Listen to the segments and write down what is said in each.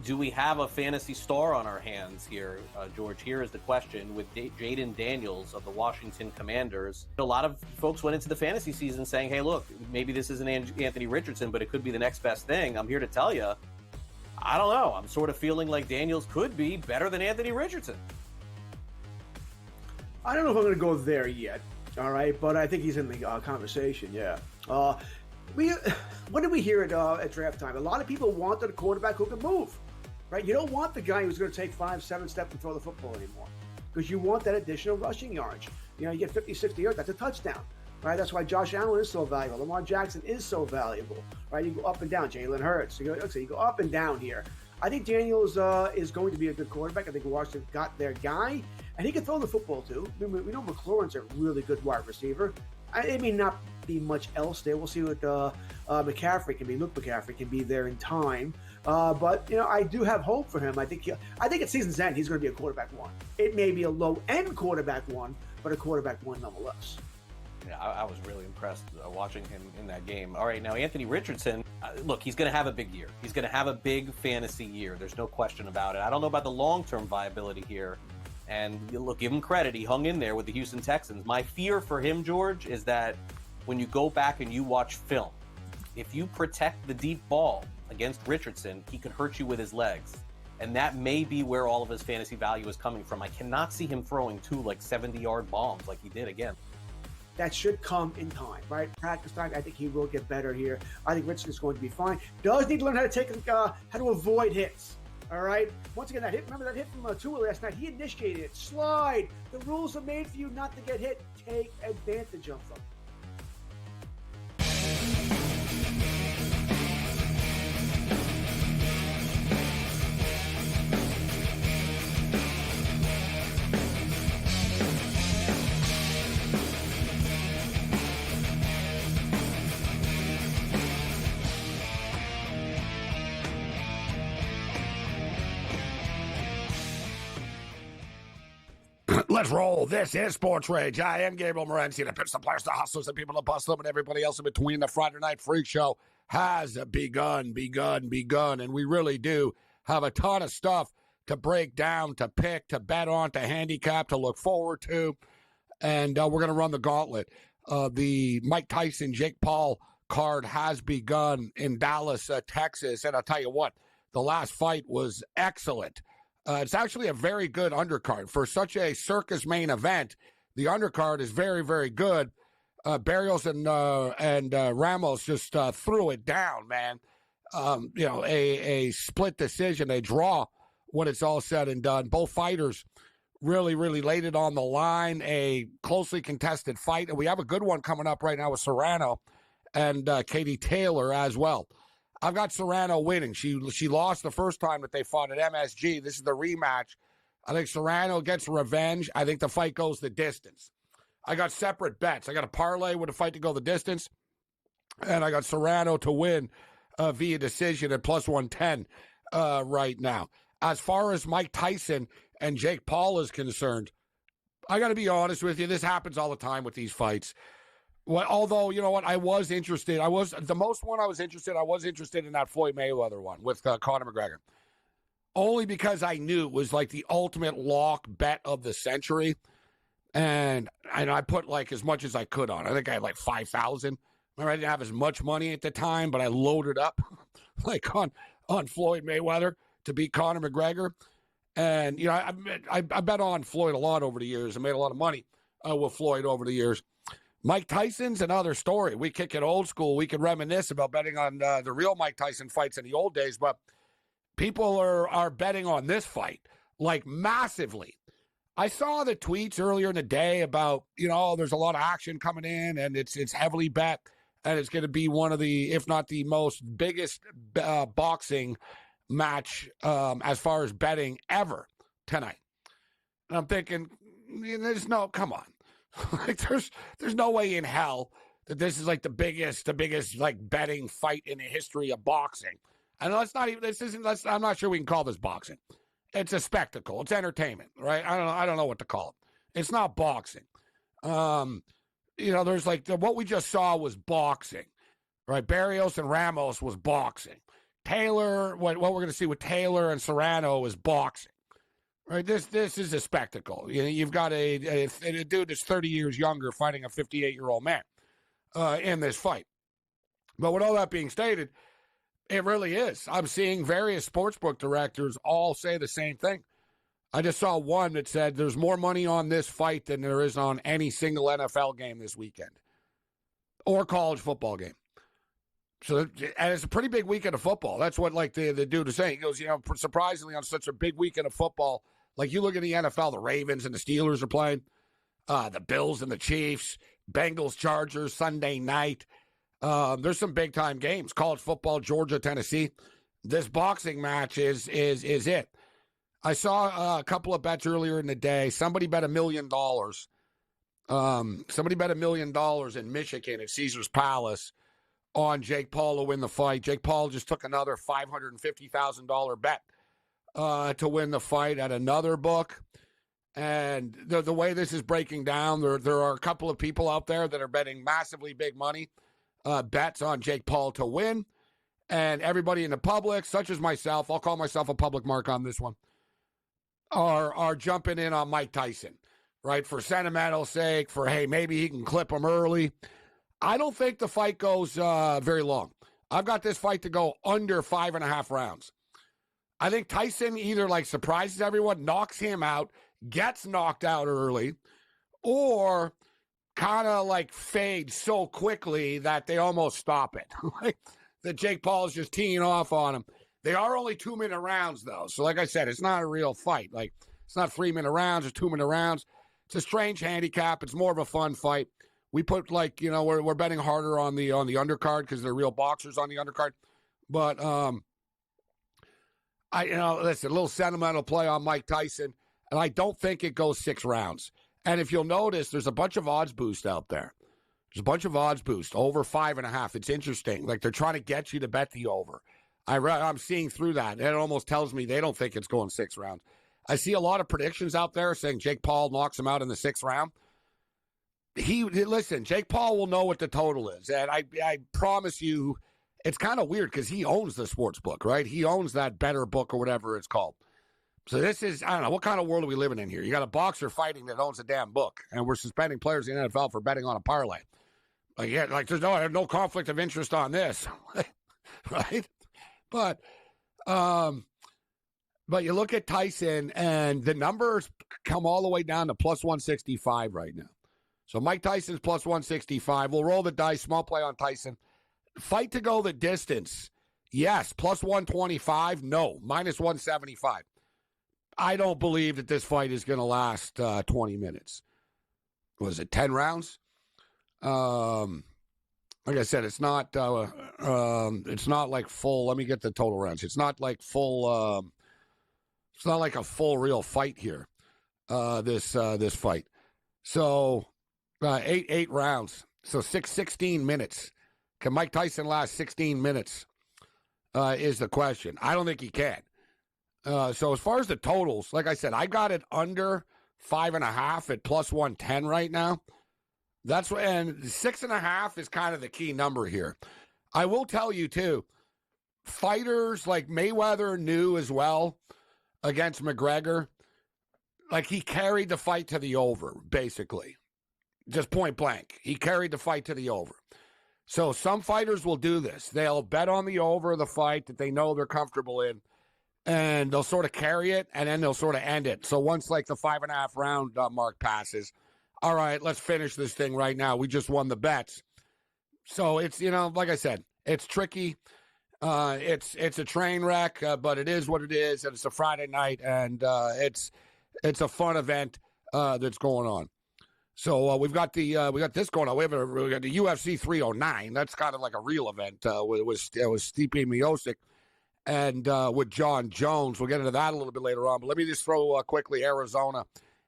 do we have a fantasy star on our hands here, George? Here is the question with Jaden Daniels of the Washington Commanders. A lot of folks went into the fantasy season saying, hey, look, maybe this isn't Anthony Richardson, but it could be the next best thing. I'm here to tell you, I don't know. I'm sort of feeling like Daniels could be better than Anthony Richardson. I don't know if I'm going to go there yet, all right, but I think he's in the conversation, yeah. What did we hear at draft time? A lot of people wanted a quarterback who can move, right? You don't want the guy who's going to take 5-7 steps and throw the football anymore because you want that additional rushing yardage. You know, you get 50, 60 yards, that's a touchdown, right? That's why Josh Allen is so valuable. Lamar Jackson is so valuable, right? You go up and down. Jalen Hurts. You go up and down here. I think Daniels is going to be a good quarterback. I think Washington got their guy, and he can throw the football too. We know McLaurin's a really good wide receiver. It may not be much else there. We'll see what McCaffrey can be. Luke McCaffrey can be there in time. But you know, I do have hope for him. I think at season's end he's going to be a quarterback one. It may be a low end quarterback one, but a quarterback one nonetheless. Yeah, I was really impressed watching him in that game. All right, now Anthony Richardson, look, he's going to have a big year. He's going to have a big fantasy year. There's no question about it. I don't know about the long-term viability here. And look, give him credit. He hung in there with the Houston Texans. My fear for him, George, is that when you go back and you watch film, if you protect the deep ball against Richardson, he could hurt you with his legs. And that may be where all of his fantasy value is coming from. I cannot see him throwing 2 70-yard bombs like he did again. That should come in time, right? Practice time. I think he will get better here. I think Richardson is going to be fine. Does need to learn how to avoid hits. All right. Once again, that hit. Remember that hit from Tua last night? He initiated it. Slide. The rules are made for you not to get hit. Take advantage of them. Let's roll. This is SportsRage. I am Gabriel Morency. The pitch, the players, the hustlers, the people, the bustle, and everybody else in between. The Friday Night Freak Show has begun. And we really do have a ton of stuff to break down, to pick, to bet on, to handicap, to look forward to. And we're going to run the gauntlet. The Mike Tyson, Jake Paul card has begun in Dallas, Texas. And I'll tell you what, the last fight was excellent. It's actually a very good undercard. For such a circus main event, the undercard is very, very good. Barrios and Ramos just threw it down, man. A split decision, a draw when it's all said and done. Both fighters really, really laid it on the line, a closely contested fight. And we have a good one coming up right now with Serrano and Katie Taylor as well. I've got Serrano winning. She lost the first time that they fought at MSG. This is the rematch. I think Serrano gets revenge. I think the fight goes the distance. I got separate bets. I got a parlay with a fight to go the distance, and I got Serrano to win via decision at plus 110 right now. As far as Mike Tyson and Jake Paul is concerned, I got to be honest with you. This happens all the time with these fights. Well, although, you know what, I was interested. I was interested in that Floyd Mayweather one with Conor McGregor. Only because I knew it was like the ultimate lock bet of the century. And I put like as much as I could on. I think I had like 5,000. I didn't have as much money at the time, but I loaded up like on Floyd Mayweather to beat Conor McGregor. And, you know, I bet on Floyd a lot over the years. I made a lot of money with Floyd over the years. Mike Tyson's another story. We kick it old school. We can reminisce about betting on the real Mike Tyson fights in the old days, but people are betting on this fight, like massively. I saw the tweets earlier in the day about, you know, there's a lot of action coming in, and it's heavily bet, and it's going to be one of the, if not the most biggest boxing match as far as betting ever tonight. And I'm thinking, come on. Like there's no way in hell that this is like the biggest like betting fight in the history of boxing. And I'm not sure we can call this boxing. It's a spectacle. It's entertainment, right? I don't know what to call it. It's not boxing. There's like what we just saw was boxing, right? Barrios and Ramos was boxing. Taylor, what we're going to see with Taylor and Serrano is boxing. Right, this is a spectacle. You've got a dude that's 30 years younger fighting a 58-year-old man in this fight. But with all that being stated, it really is. I'm seeing various sportsbook directors all say the same thing. I just saw one that said there's more money on this fight than there is on any single NFL game this weekend or college football game. So, and it's a pretty big weekend of football. That's what, like, the dude is saying. He goes, surprisingly, on such a big weekend of football, like you look at the NFL, the Ravens and the Steelers are playing, the Bills and the Chiefs, Bengals, Chargers, Sunday night. There's some big-time games. College football, Georgia, Tennessee. This boxing match is it. I saw a couple of bets earlier in the day. Somebody bet $1 million. Somebody bet $1 million in Michigan at Caesar's Palace on Jake Paul to win the fight. Jake Paul just took another $550,000 bet to win the fight at another book. And the way this is breaking down, there are a couple of people out there that are betting massively big money bets on Jake Paul to win. And everybody in the public, such as myself, I'll call myself a public mark on this one, are jumping in on Mike Tyson, right? For sentimental sake, for, hey, maybe he can clip him early. I don't think the fight goes very long. I've got this fight to go under 5.5 rounds. I think Tyson either like surprises everyone, knocks him out, gets knocked out early, or kind of like fades so quickly that they almost stop it. Like that Jake Paul is just teeing off on him. They are only 2-minute rounds, though. So like I said, it's not a real fight. Like, it's not 3-minute rounds or 2-minute rounds. It's a strange handicap. It's more of a fun fight. We put, like, we're betting harder on the undercard because they're real boxers on the undercard. But listen, a little sentimental play on Mike Tyson, and I don't think it goes 6 rounds. And if you'll notice, there's a bunch of odds boost out there. There's a bunch of odds boost over 5.5. It's interesting. Like, they're trying to get you to bet the over. I'm seeing through that. And it almost tells me they don't think it's going 6 rounds. I see a lot of predictions out there saying Jake Paul knocks him out in the 6th round. Listen, Jake Paul will know what the total is. And I promise you, it's kind of weird because he owns the sports book, right? He owns that better book or whatever it's called. So this is, I don't know, what kind of world are we living in here? You got a boxer fighting that owns a damn book, and we're suspending players in the NFL for betting on a parlay. There's no conflict of interest on this, right? But you look at Tyson, and the numbers come all the way down to plus 165 right now. So Mike Tyson's plus 165. We'll roll the dice, small play on Tyson. Fight to go the distance, yes. Plus 125, no. Minus 175. I don't believe that this fight is going to last 20 minutes. Was it 10 rounds? Like I said, it's not like full. Let me get the total rounds. It's not like full. It's not like a full real fight here. This fight. So 8 rounds. So 16 minutes. Can Mike Tyson last 16 minutes? Is the question. I don't think he can. So as far as the totals, like I said, I got it under 5.5 at plus 110 right now. That's what, and 6.5 is kind of the key number here. I will tell you too, fighters like Mayweather knew as well against McGregor, like he carried the fight to the over, basically. Just point blank. He carried the fight to the over. So some fighters will do this. They'll bet on the over of the fight that they know they're comfortable in, and they'll sort of carry it, and then they'll sort of end it. So once like the 5.5 round mark passes, all right, let's finish this thing right now. We just won the bets. So it's, like I said, it's tricky. It's a train wreck, but it is what it is, and it's a Friday night, and it's a fun event that's going on. So we got this going on. We got the UFC 309. That's kind of like a real event. It was Stipe Miocic and with John Jones. We'll get into that a little bit later on. But let me just throw quickly Arizona,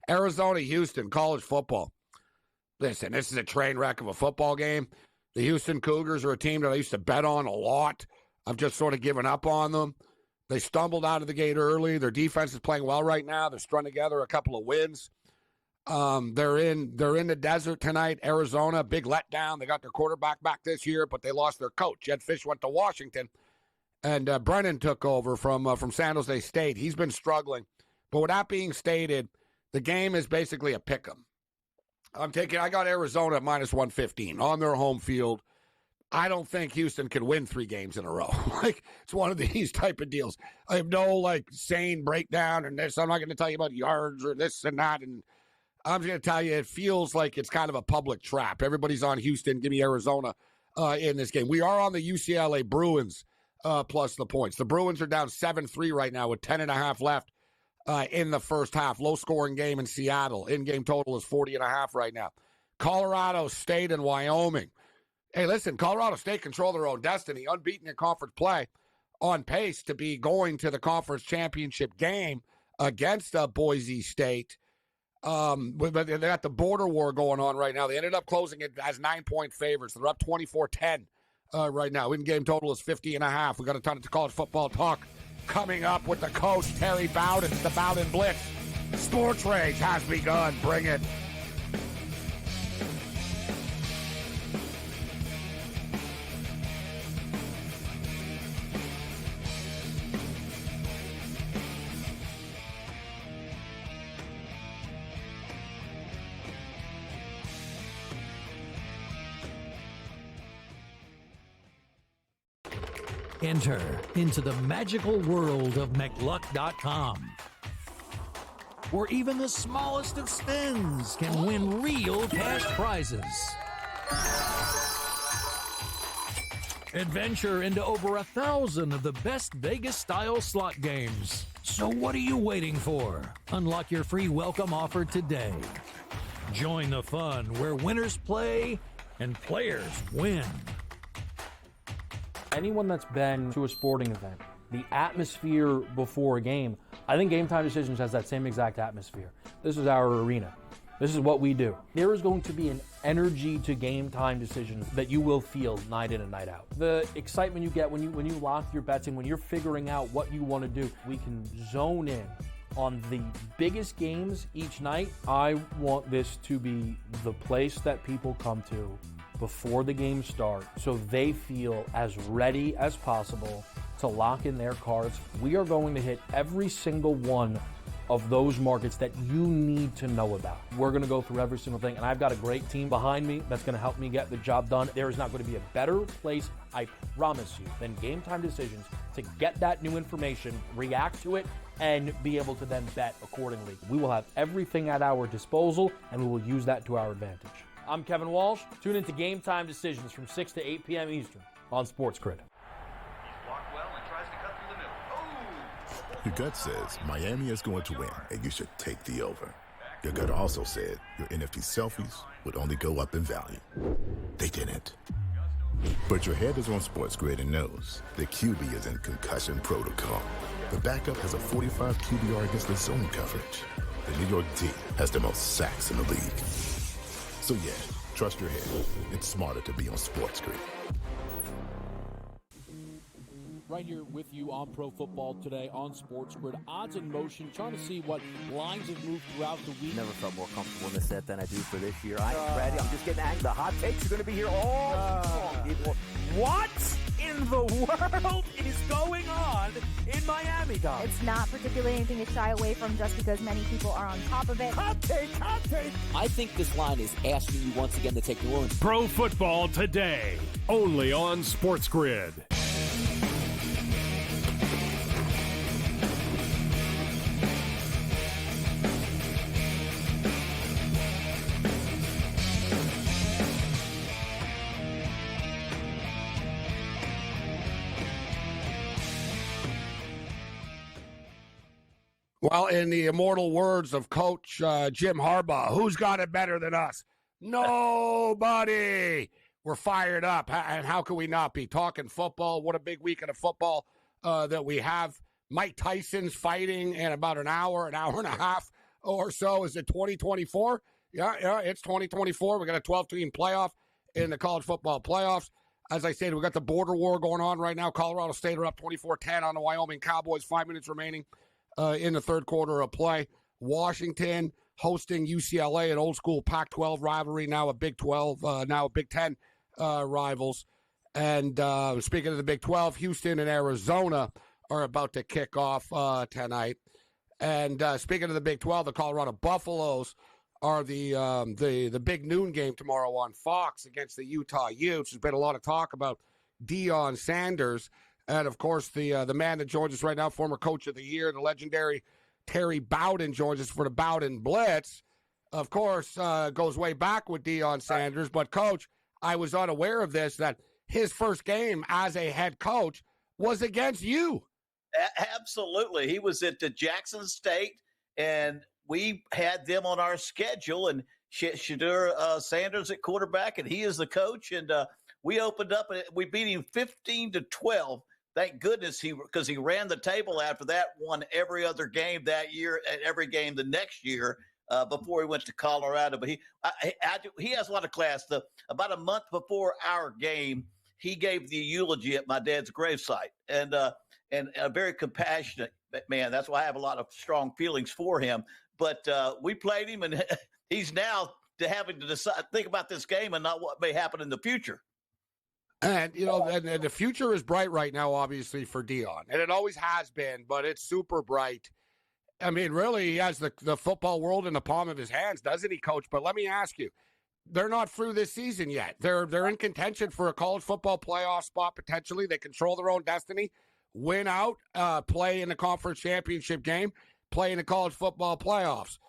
Houston, college football. Listen, this is a train wreck of a football game. The Houston Cougars are a team that I used to bet on a lot. I've just sort of given up on them. They stumbled out of the gate early. Their defense is playing well right now. They're strung together a couple of wins. They're in the desert tonight. Arizona, big letdown. They got their quarterback back this year, but they lost their coach. Jed Fish went to Washington, and Brennan took over from San Jose State. He's been struggling. But with that being stated, the game is basically a pick'em. I got Arizona at minus 115 on their home field. I don't think Houston can win 3 games in a row. It's one of these type of deals. I have no, sane breakdown and this. I'm not going to tell you about yards or this and that. And I'm going to tell you, it feels like it's kind of a public trap. Everybody's on Houston. Give me Arizona in this game. We are on the UCLA Bruins plus the points. The Bruins are down 7-3 right now with 10.5 left in the first half. Low-scoring game in Seattle. In-game total is 40.5 right now. Colorado State and Wyoming. Hey, listen, Colorado State control their own destiny, unbeaten in conference play, on pace to be going to the conference championship game against Boise State. But they got the border war going on right now. They ended up closing it as 9-point favorites. They're up 24-10 right now. In-game total is 50.5. We got a ton of college football talk coming up with the coach, Terry Bowden. The Bowden Blitz. Sports Rage has begun. Bring it. Enter into the magical world of McLuck.com, where even the smallest of spins can win real cash prizes. Adventure into over 1,000 of the best Vegas-style slot games. So what are you waiting for? Unlock your free welcome offer today. Join the fun where winners play and players win. Anyone that's been to a sporting event, the atmosphere before a game, I think Game Time Decisions has that same exact atmosphere. This is our arena. This is what we do. There is going to be an energy to Game Time Decisions that you will feel night in and night out. The excitement you get when you lock your bets and when you're figuring out what you want to do, we can zone in on the biggest games each night. I want this to be the place that people come to before the games start so they feel as ready as possible to lock in their cards. We are going to hit every single one of those markets that you need to know about. We're going to go through every single thing, and I've got a great team behind me that's going to help me get the job done. There is not going to be a better place, I promise you, than Game Time Decisions to get that new information, react to it, and be able to then bet accordingly. We will have everything at our disposal, and we will use that to our advantage. I'm Kevin Walsh. Tune into Game Time Decisions from 6 to 8 p.m. Eastern on SportsGrid. Blocked well and tries to cut through the middle. Oh! Your gut says Miami is going to win, and you should take the over. Your gut also said your NFT selfies would only go up in value. They didn't. But your head is on SportsGrid and knows the QB is in concussion protocol. The backup has a 45 QBR against the zone coverage. The New York D has the most sacks in the league. So yeah, trust your head. It's smarter to be on SportsGrid. Right here with you on Pro Football Today on SportsGrid. Odds in motion, trying to see what lines have moved throughout the week. Never felt more comfortable in this set than I do for this year. I'm ready. I'm just getting angry. The hot takes are going to be here all long. What in the world is going on in Miami, Dom? It's not particularly anything to shy away from just because many people are on top of it. Hot take. I think this line is asking you once again to take New Orleans. Pro Football Today, only on SportsGrid. Well, in the immortal words of Coach Jim Harbaugh, who's got it better than us? Nobody. We're fired up. And how can we not be? Talking football. What a big weekend of football that we have. Mike Tyson's fighting in about an hour and a half or so. Is it 2024? Yeah, it's 2024. We got a 12-team playoff in the college football playoffs. As I said, we got the border war going on right now. Colorado State are up 24-10 on the Wyoming Cowboys. 5 minutes remaining in the third quarter of play. Washington hosting UCLA, an old school Pac-12 rivalry, now a Big 12, now a Big 10 rivals. And speaking of the Big 12, Houston and Arizona are about to kick off tonight. And speaking of the Big 12, the Colorado Buffaloes are the big noon game tomorrow on Fox against the Utah Utes. There's been a lot of talk about Deion Sanders. And, of course, the man that joins us right now, former coach of the year, the legendary Terry Bowden joins us for the Bowden Blitz. Of course, goes way back with Deion Sanders. But, Coach, I was unaware of this, that his first game as a head coach was against you. Absolutely. He was at the Jackson State, and we had them on our schedule, and Shadur Sanders at quarterback, and he is the coach. And we opened up, and we beat him 15-12. Thank goodness because he ran the table after that, won every other game that year and every game the next year before he went to Colorado. But he has a lot of class. About a month before our game, he gave the eulogy at my dad's gravesite, and a very compassionate man. That's why I have a lot of strong feelings for him. But we played him, and he's now having to think about this game and not what may happen in the future. And, and the future is bright right now, obviously, for Deion. And it always has been, but it's super bright. I mean, really, he has the football world in the palm of his hands, doesn't he, Coach? But let me ask you, they're not through this season yet. They're in contention for a college football playoff spot, potentially. They control their own destiny, win out, play in the conference championship game, play in the college football playoffs.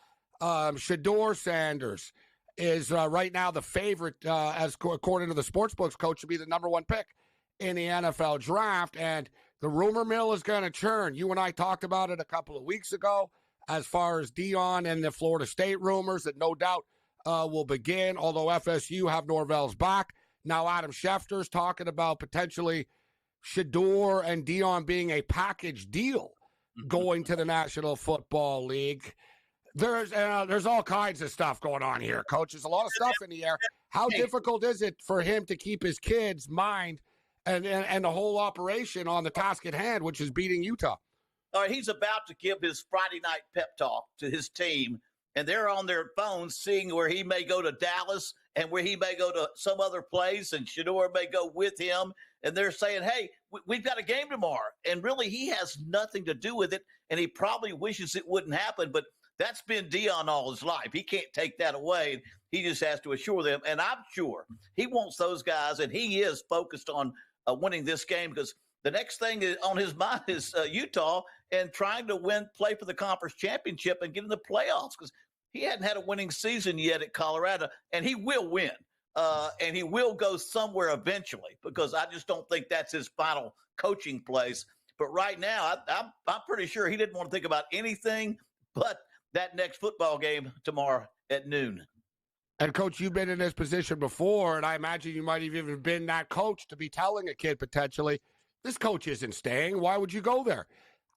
Shadur Sanders is right now the favorite, according to the sportsbooks coach, to be the number one pick in the NFL draft. And the rumor mill is going to churn. You and I talked about it a couple of weeks ago as far as Deion and the Florida State rumors that no doubt will begin, although FSU have Norvell's back. Now Adam Schefter's talking about potentially Shadur and Deion being a package deal going to the National Football League. There's all kinds of stuff going on here, Coach. There's a lot of stuff in the air. How difficult is it for him to keep his kid's mind and the whole operation on the task at hand, which is beating Utah? All right, he's about to give his Friday night pep talk to his team, and they're on their phones seeing where he may go to Dallas and where he may go to some other place, and Shadur may go with him. And they're saying, hey, we've got a game tomorrow. And really, he has nothing to do with it, and he probably wishes it wouldn't happen. But that's been Deion all his life. He can't take that away. He just has to assure them. And I'm sure he wants those guys, and he is focused on winning this game because the next thing on his mind is Utah and trying to play for the conference championship and get in the playoffs because he hadn't had a winning season yet at Colorado, and he will win. And he will go somewhere eventually because I just don't think that's his final coaching place. But right now, I'm pretty sure he didn't want to think about anything but that next football game tomorrow at noon. And, Coach, you've been in this position before, and I imagine you might have even been that coach to be telling a kid potentially, this coach isn't staying. Why would you go there?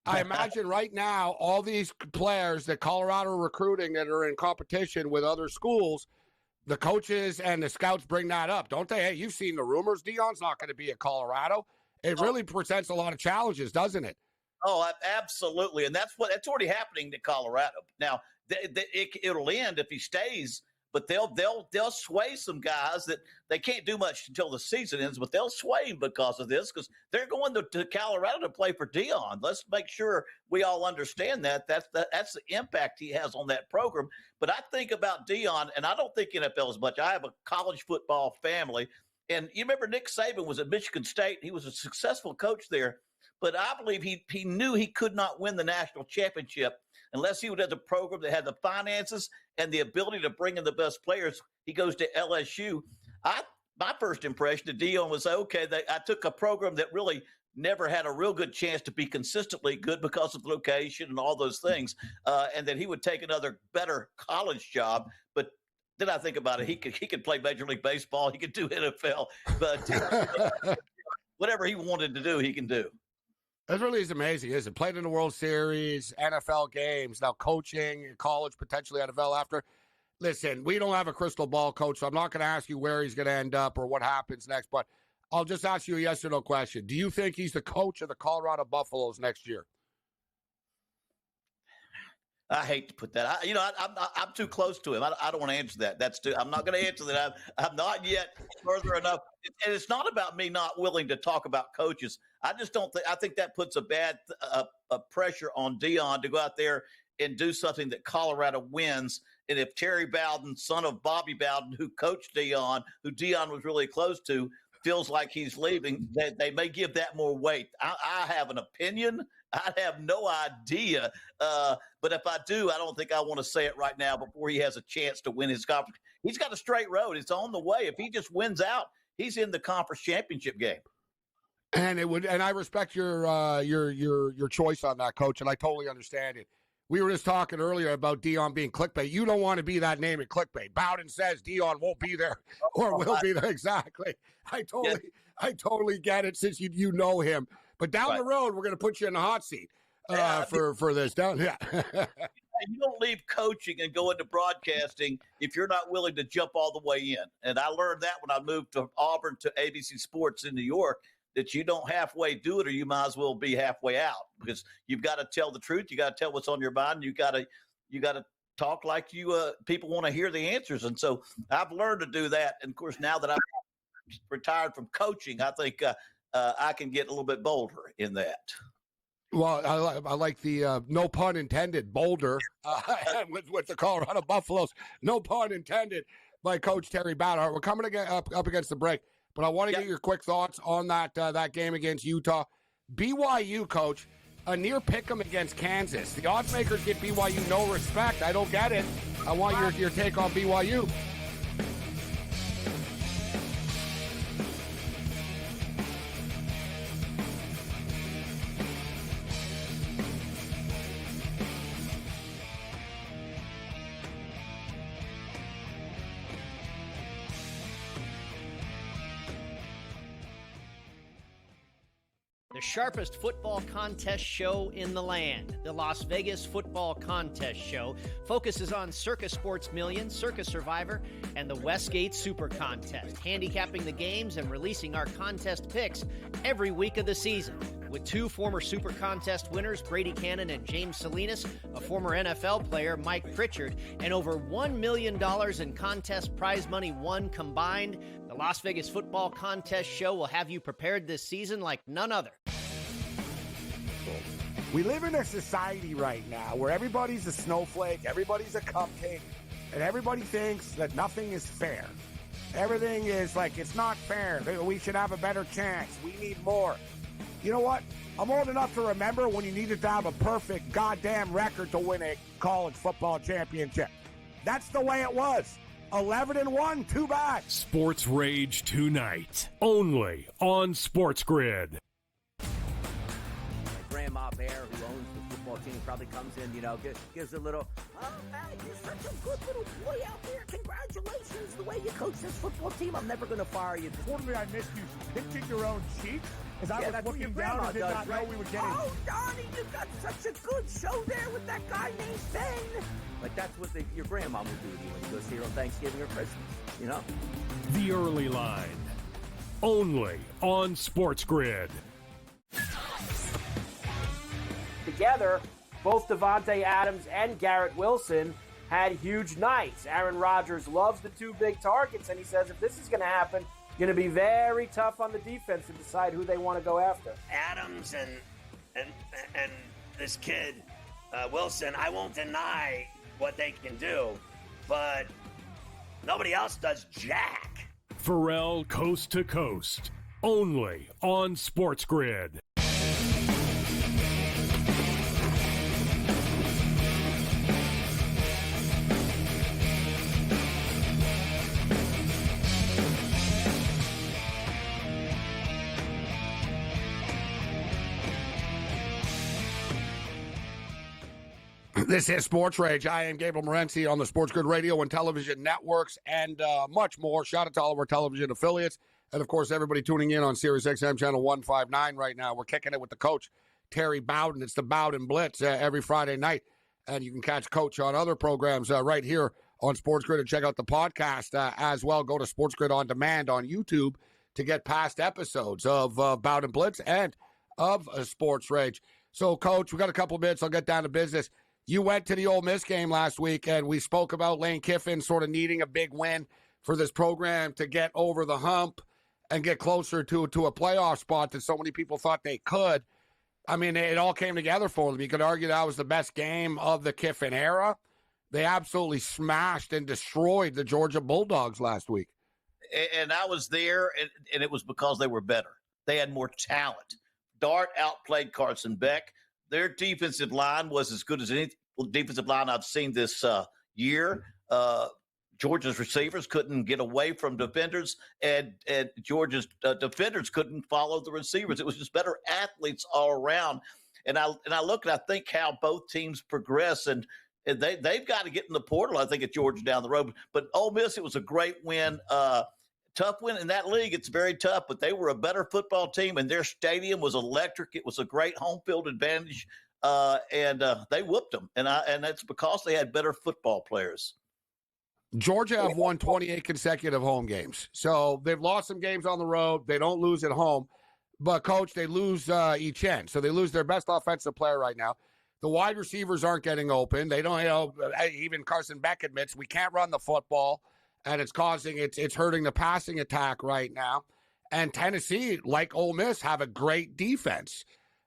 I imagine right now all these players that Colorado are recruiting that are in competition with other schools, the coaches and the scouts bring that up, don't they? Hey, you've seen the rumors. Deion's not going to be at Colorado. It really presents a lot of challenges, doesn't it? Oh, absolutely. And that's already happening to Colorado. Now, it'll end if he stays, but they'll sway some guys that they can't do much until the season ends, but they'll sway him because of this because they're going to Colorado to play for Deion. Let's make sure we all understand that. That's the impact he has on that program. But I think about Deion, and I don't think NFL as much. I have a college football family, and you remember Nick Saban was at Michigan State. He was a successful coach there. But I believe he knew he could not win the national championship unless he would have the program that had the finances and the ability to bring in the best players. He goes to LSU. My first impression of Deion was, okay, I took a program that really never had a real good chance to be consistently good because of the location and all those things, and that he would take another better college job. But then I think about it, he could play Major League Baseball. He could do NFL. But whatever he wanted to do, he can do. It really is amazing, isn't it? Played in the World Series, NFL games, now coaching, college, potentially NFL after. Listen, we don't have a crystal ball, Coach, so I'm not going to ask you where he's going to end up or what happens next, but I'll just ask you a yes or no question. Do you think he's the coach of the Colorado Buffaloes next year? I hate to put that. I'm too close to him. I don't want to answer that. I'm not going to answer that. I'm not yet further enough. And it's not about me not willing to talk about coaches. I just don't think. I think that puts a bad pressure on Deion to go out there and do something that Colorado wins. And if Terry Bowden, son of Bobby Bowden, who coached Deion, who Deion was really close to, feels like he's leaving, they may give that more weight. I have an opinion. I have no idea. But if I do, I don't think I want to say it right now before he has a chance to win his conference. He's got a straight road. It's on the way. If he just wins out, he's in the conference championship game. And I respect your choice on that, Coach, and I totally understand it. We were just talking earlier about Deion being clickbait. You don't want to be that name in clickbait. Bowden says Deion won't be there or will be there. Exactly. I totally get it since you know him. But down the road, we're going to put you in the hot seat for this. You don't leave coaching and go into broadcasting if you're not willing to jump all the way in. And I learned that when I moved to Auburn to ABC Sports in New York, that you don't halfway do it or you might as well be halfway out, because you've got to tell the truth. You got to tell what's on your mind. You got to talk like people want to hear the answers. And so I've learned to do that. And of course, now that I'm retired from coaching, I think I can get a little bit bolder in that. Well, I like the no pun intended bolder with the Colorado Buffaloes. No pun intended by Coach Terry Bowden. All right, we're coming up against the break. But I want to get your quick thoughts on that game against Utah. BYU, Coach, a near pick'em against Kansas. The odds makers give BYU no respect. I don't get it. I want your take on BYU. The sharpest football contest show in the land, the Las Vegas Football Contest Show, focuses on Circus Sports Million, Circus Survivor, and the Westgate Super Contest, handicapping the games and releasing our contest picks every week of the season. With two former Super Contest winners, Brady Cannon and James Salinas, a former NFL player, Mike Pritchard, and over $1 million in contest prize money won combined, the Las Vegas Football Contest Show will have you prepared this season like none other. We live in a society right now where everybody's a snowflake, everybody's a cupcake, and everybody thinks that nothing is fair. Everything is like, it's not fair. We should have a better chance. We need more. You know what? I'm old enough to remember when you needed to have a perfect goddamn record to win a college football championship. That's the way it was. 11-1, too bad. Sports Rage tonight, only on SportsGrid. Grandma Bear, who owns the football team, probably comes in, gives a little, oh, man, you're such a good little boy out there. Congratulations, the way you coach this football team. I'm never going to fire you. Totally, I missed you pinching your own cheek. As I was looking down and did not know we were getting. Oh, Donnie, you got such a good show there with that guy named Ben. Like, that's what your grandma would do to you when you go see her on Thanksgiving or Christmas, The Early Line, only on SportsGrid. Together, both Devontae Adams and Garrett Wilson had huge nights. Aaron Rodgers loves the two big targets, and he says if this is going to happen, it's going to be very tough on the defense to decide who they want to go after. Adams and this kid, Wilson, I won't deny what they can do, but nobody else does jack. Pharrell Coast to Coast, only on SportsGrid. This is Sports Rage. I am Gabriel Morency on the SportsGrid radio and television networks and much more. Shout out to all of our television affiliates. And, of course, everybody tuning in on Sirius XM Channel 159 right now. We're kicking it with the coach, Terry Bowden. It's the Bowden Blitz every Friday night. And you can catch Coach on other programs right here on SportsGrid and check out the podcast as well. Go to SportsGrid On Demand on YouTube to get past episodes of Bowden Blitz and of Sports Rage. So, Coach, we got a couple of minutes. I'll get down to business. You went to the Ole Miss game last week, and we spoke about Lane Kiffin sort of needing a big win for this program to get over the hump and get closer to a playoff spot that so many people thought they could. I mean, it all came together for them. You could argue that was the best game of the Kiffin era. They absolutely smashed and destroyed the Georgia Bulldogs last week. And I was there, and it was because they were better. They had more talent. Dart outplayed Carson Beck. Their defensive line was as good as any defensive line I've seen this year. Georgia's receivers couldn't get away from defenders, and Georgia's defenders couldn't follow the receivers. It was just better athletes all around. And I look and I think how both teams progress, and they've got to get in the portal, I think, at Georgia down the road. But Ole Miss, it was a great win. Tough win in that league. It's very tough, but they were a better football team, and their stadium was electric. It was a great home field advantage, and they whooped them. And that's because they had better football players. Georgia have won 28 consecutive home games. So they've lost some games on the road. They don't lose at home. But, Coach, they lose each end. So they lose their best offensive player right now. The wide receivers aren't getting open. They don't, even Carson Beck admits we can't run the football, and it's hurting the passing attack right now. And Tennessee, like Ole Miss, have a great defense.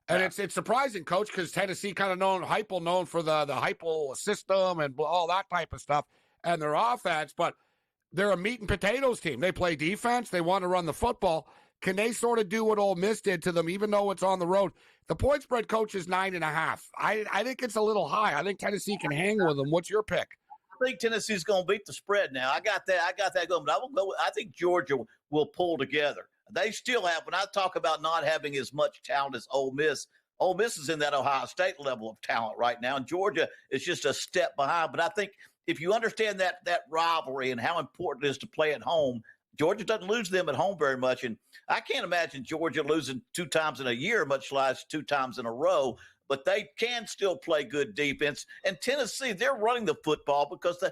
And it's surprising, Coach, because Tennessee kind of known for the Heupel system and all that type of stuff and their offense, but they're a meat and potatoes team. They play defense. They want to run the football. Can they sort of do what Ole Miss did to them, even though it's on the road? The point spread, Coach, is 9.5. I think it's a little high. I think Tennessee can hang with them. What's your pick? I think Tennessee's going to beat the spread now. I got that going, but I will go. I think Georgia will pull together. They still have, when I talk about not having as much talent as Ole Miss is in that Ohio State level of talent right now, and Georgia is just a step behind. But I think if you understand that rivalry and how important it is to play at home, Georgia doesn't lose them at home very much. And I can't imagine Georgia losing 2 times in a year, much less 2 times in a row. But they can still play good defense. And Tennessee, they're running the football because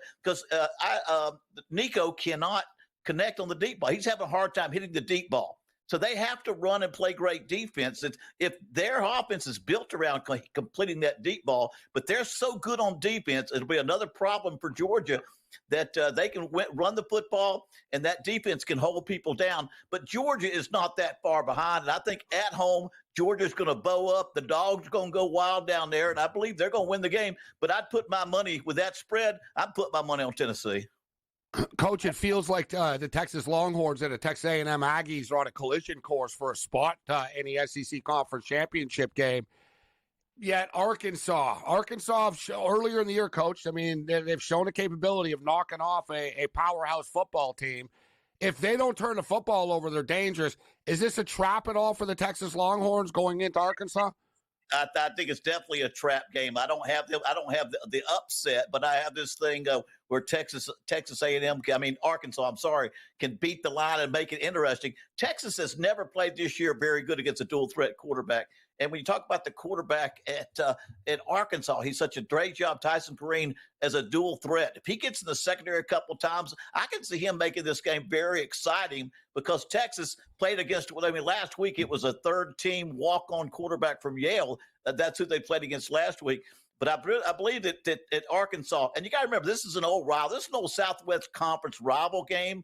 Nico cannot connect on the deep ball. He's having a hard time hitting the deep ball. So they have to run and play great defense. If their offense is built around completing that deep ball, but they're so good on defense, it'll be another problem for Georgia that they can run the football and that defense can hold people down. But Georgia is not that far behind. And I think at home, Georgia's going to bow up. The Dogs are going to go wild down there, and I believe they're going to win the game. But I'd put my money with that spread. I'd put my money on Tennessee. Coach, it feels like the Texas Longhorns and the Texas A&M Aggies are on a collision course for a spot in the SEC Conference Championship game. Yet Arkansas earlier in the year, Coach, I mean, they've shown a capability of knocking off a powerhouse football team. If they don't turn the football over, they're dangerous. Is this a trap at all for the Texas Longhorns going into Arkansas? I think it's definitely a trap game. I don't have the upset, but I have this thing where Arkansas, can beat the line and make it interesting. Texas has never played this year very good against a dual threat quarterback. And when you talk about the quarterback at Arkansas, he's such a great job, Tyson Perrine, as a dual threat. If he gets in the secondary a couple of times, I can see him making this game very exciting because Texas played against, last week it was a third-team walk-on quarterback from Yale. That's who they played against last week. But I believe that at Arkansas, and you got to remember, this is an old rival. This is an old Southwest Conference rival game.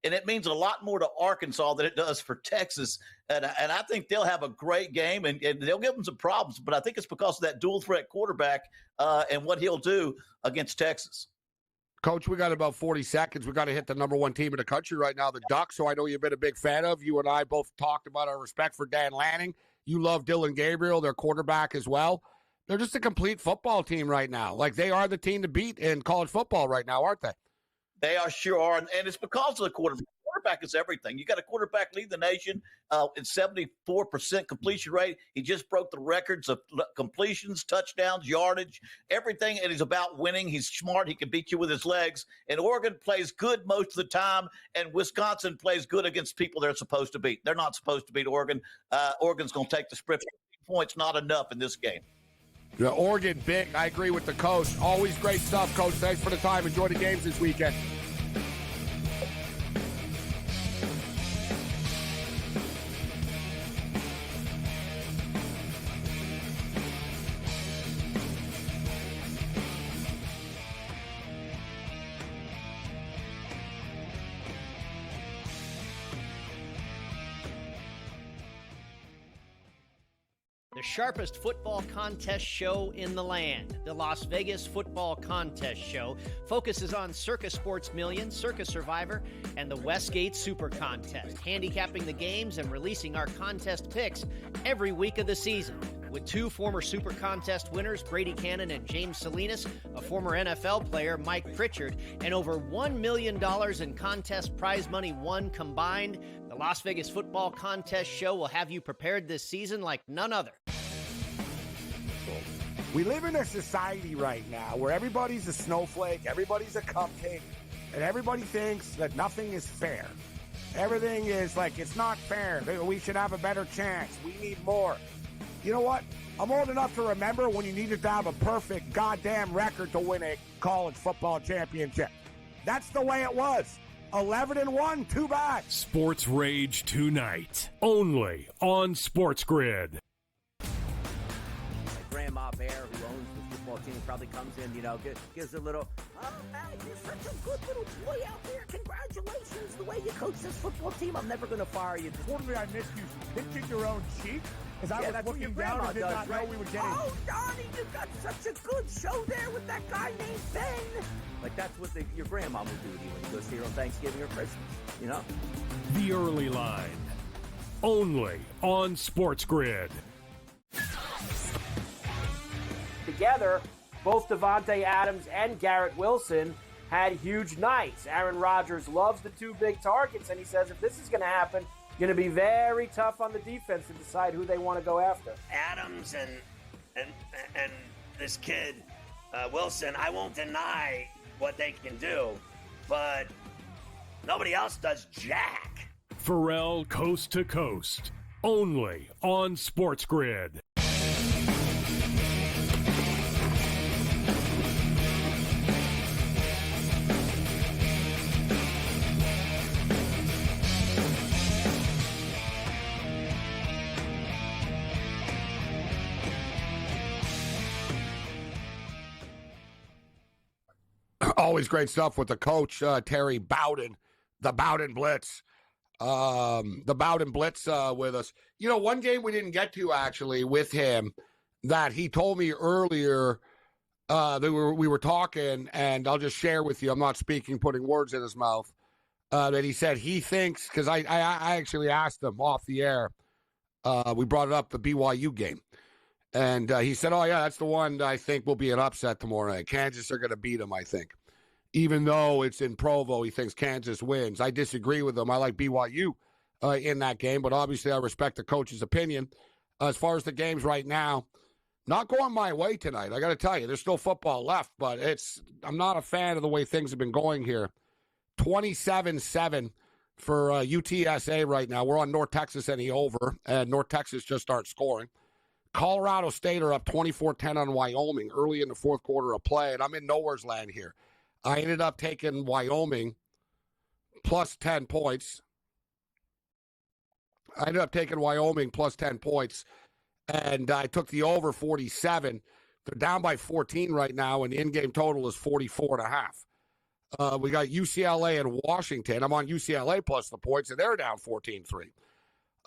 And it means a lot more to Arkansas than it does for Texas. And I think they'll have a great game, and they'll give them some problems. But I think it's because of that dual-threat quarterback and what he'll do against Texas. Coach, we got about 40 seconds. We got to hit the number 1 team in the country right now, the Ducks, who I know you've been a big fan of. You and I both talked about our respect for Dan Lanning. You love Dylan Gabriel, their quarterback as well. They're just a complete football team right now. Like, they are the team to beat in college football right now, aren't they? They sure are, and it's because of the quarterback. Quarterback is everything. You got a quarterback lead the nation in 74% completion rate. He just broke the records of completions, touchdowns, yardage, everything, and he's about winning. He's smart. He can beat you with his legs. And Oregon plays good most of the time, and Wisconsin plays good against people they're supposed to beat. They're not supposed to beat Oregon. Oregon's going to take the spread. 15 points, not enough in this game. Yeah, Oregon, big. I agree with the coach. Always great stuff, Coach. Thanks for the time. Enjoy the games this weekend. The sharpest football contest show in the land, the Las Vegas Football Contest Show, focuses on Circus Sports Million, Circus Survivor, and the Westgate Super Contest, handicapping the games and releasing our contest picks every week of the season. With two former Super Contest winners, Brady Cannon and James Salinas, a former NFL player, Mike Pritchard, and over $1 million in contest prize money won combined, the Las Vegas Football Contest Show will have you prepared this season like none other. We live in a society right now where everybody's a snowflake, everybody's a cupcake, and everybody thinks that nothing is fair. Everything is like, it's not fair. We should have a better chance. We need more. You know what? I'm old enough to remember when you needed to have a perfect goddamn record to win a college football championship. That's the way it was. 11-1, too bad. Sports Rage tonight, only on SportsGrid. Grandma Bear, who owns the football team, probably comes in, gives a little, oh, man, you're such a good little boy out there. Congratulations, the way you coach this football team. I'm never going to fire you. Totally, I missed you. Pinching your own cheek? Because I was looking down and did not know we were getting... Oh, Donnie, you got such a good show there with that guy named Ben. Like, that's what your grandma would do to you when you go see her on Thanksgiving or Christmas, The Early Line, only on SportsGrid. Together, both Davante Adams and Garrett Wilson had huge nights. Aaron Rodgers loves the two big targets, and he says if this is going to happen, going to be very tough on the defense to decide who they want to go after. Adams and this kid, Wilson, I won't deny what they can do, but nobody else does jack. Pharrell Coast to Coast, only on SportsGrid. Always great stuff with the coach, Terry Bowden, the Bowden Blitz. The Bowden Blitz with us. One game we didn't get to actually with him that he told me earlier that we were talking, and I'll just share with you. I'm not speaking, putting words in his mouth. That he said he thinks, because I actually asked him off the air. We brought it up, the BYU game. And he said, oh, yeah, that's the one that I think will be an upset tomorrow night. Kansas are going to beat them, I think. Even though it's in Provo, he thinks Kansas wins. I disagree with him. I like BYU in that game, but obviously I respect the coach's opinion. As far as the games right now, not going my way tonight. I got to tell you, there's still football left, but I'm not a fan of the way things have been going here. 27-7 for UTSA right now. We're on North Texas any over, and North Texas just aren't scoring. Colorado State are up 24-10 on Wyoming early in the fourth quarter of play, and I'm in nowhere's land here. I ended up taking Wyoming plus 10 points. And I took the over 47. They're down by 14 right now, and the in-game total is 44.5. We got UCLA and Washington. I'm on UCLA plus the points, and they're down 14-3.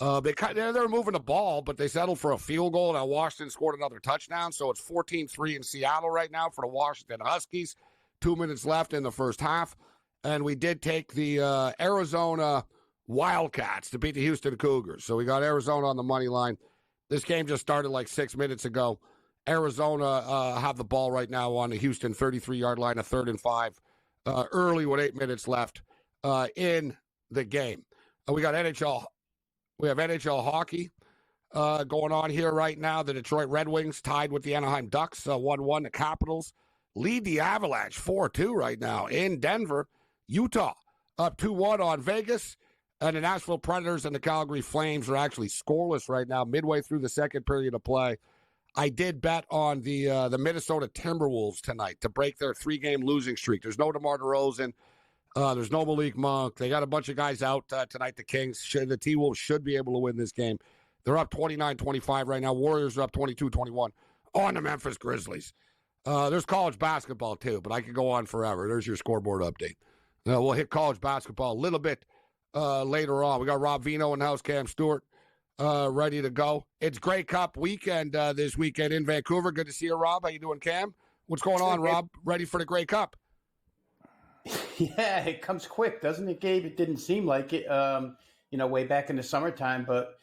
They're moving the ball, but they settled for a field goal. Now Washington scored another touchdown, so it's 14-3 in Seattle right now for the Washington Huskies. 2 minutes left in the first half, and we did take the Arizona Wildcats to beat the Houston Cougars. So we got Arizona on the money line. This game just started like 6 minutes ago. Arizona have the ball right now on the Houston 33-yard line, a 3rd and 5, early with 8 minutes left in the game. We got NHL. We have NHL hockey going on here right now. The Detroit Red Wings tied with the Anaheim Ducks, 1-1. The Capitals lead the Avalanche 4-2 right now in Denver. Utah up 2-1 on Vegas. And the Nashville Predators and the Calgary Flames are actually scoreless right now, midway through the second period of play. I did bet on the Minnesota Timberwolves tonight to break their 3-game losing streak. There's no DeMar DeRozan. There's no Malik Monk. They got a bunch of guys out tonight. The Kings, the T-Wolves should be able to win this game. They're up 29-25 right now. Warriors are up 22-21 on the Memphis Grizzlies. There's college basketball, too, but I could go on forever. There's your scoreboard update. We'll hit college basketball a little bit later on. We got Rob Vino in the house, Cam Stewart. ready to go. It's Grey Cup weekend this weekend in Vancouver. Good to see you, Rob. How you doing, Cam? What's going on, Rob? Ready for the Grey Cup? Yeah, it comes quick, doesn't it, Gabe? It didn't seem like it, way back in the summertime. But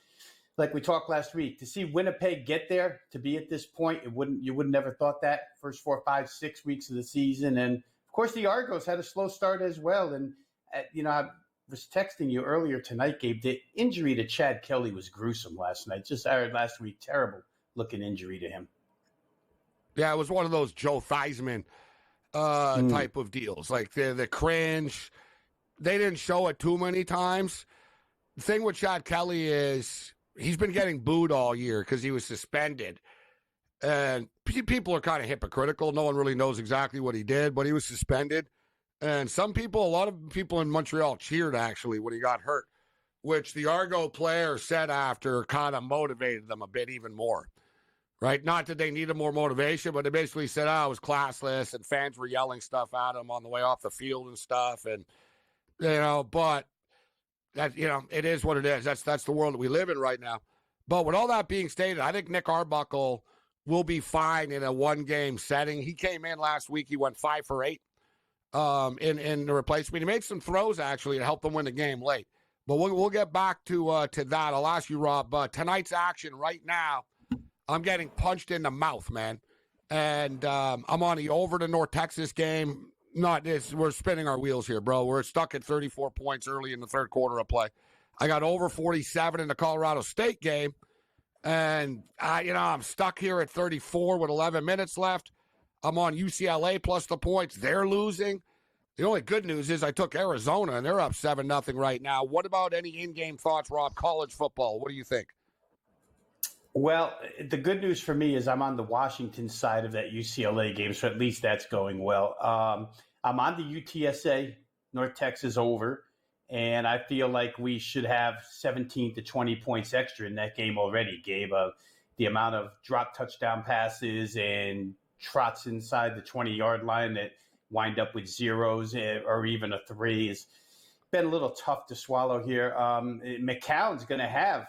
like we talked last week, to see Winnipeg get there, to be at this point, you would never thought that first 4, 5, 6 weeks of the season. And of course, the Argos had a slow start as well. And I was texting you earlier tonight, Gabe. The injury to Chad Kelly was gruesome last night. Last week, terrible looking injury to him. Yeah, it was one of those Joe Theismann type of deals. Like the cringe. They didn't show it too many times. The thing with Chad Kelly is he's been getting booed all year because he was suspended. And people are kind of hypocritical. No one really knows exactly what he did, but he was suspended. And a lot of people in Montreal cheered, actually, when he got hurt, which the Argo player said after kind of motivated them a bit even more. Right? Not that they needed more motivation, but they basically said, it was classless, and fans were yelling stuff at him on the way off the field and stuff. And, but that, it is what it is. That's the world that we live in right now. But with all that being stated, I think Nick Arbuckle will be fine in a one-game setting. He came in last week. He went 5 for 8 in the replacement. He made some throws, actually, to help them win the game late. But we'll get back to that. I'll ask you, Rob, tonight's action right now, I'm getting punched in the mouth, man. And I'm on the over to North Texas game. We're spinning our wheels here, bro. We're stuck at 34 points early in the third quarter of play. I got over 47 in the Colorado State game. And, I'm stuck here at 34 with 11 minutes left. I'm on UCLA plus the points. They're losing. The only good news is I took Arizona, and they're up 7-0 right now. What about any in-game thoughts, Rob? College football, what do you think? Well, the good news for me is I'm on the Washington side of that UCLA game, so at least that's going well. I'm on the UTSA, North Texas over, and I feel like we should have 17 to 20 points extra in that game already, Gabe. The amount of drop touchdown passes and trots inside the 20-yard line that wind up with zeros or even a 3 has been a little tough to swallow here. McCown's going to have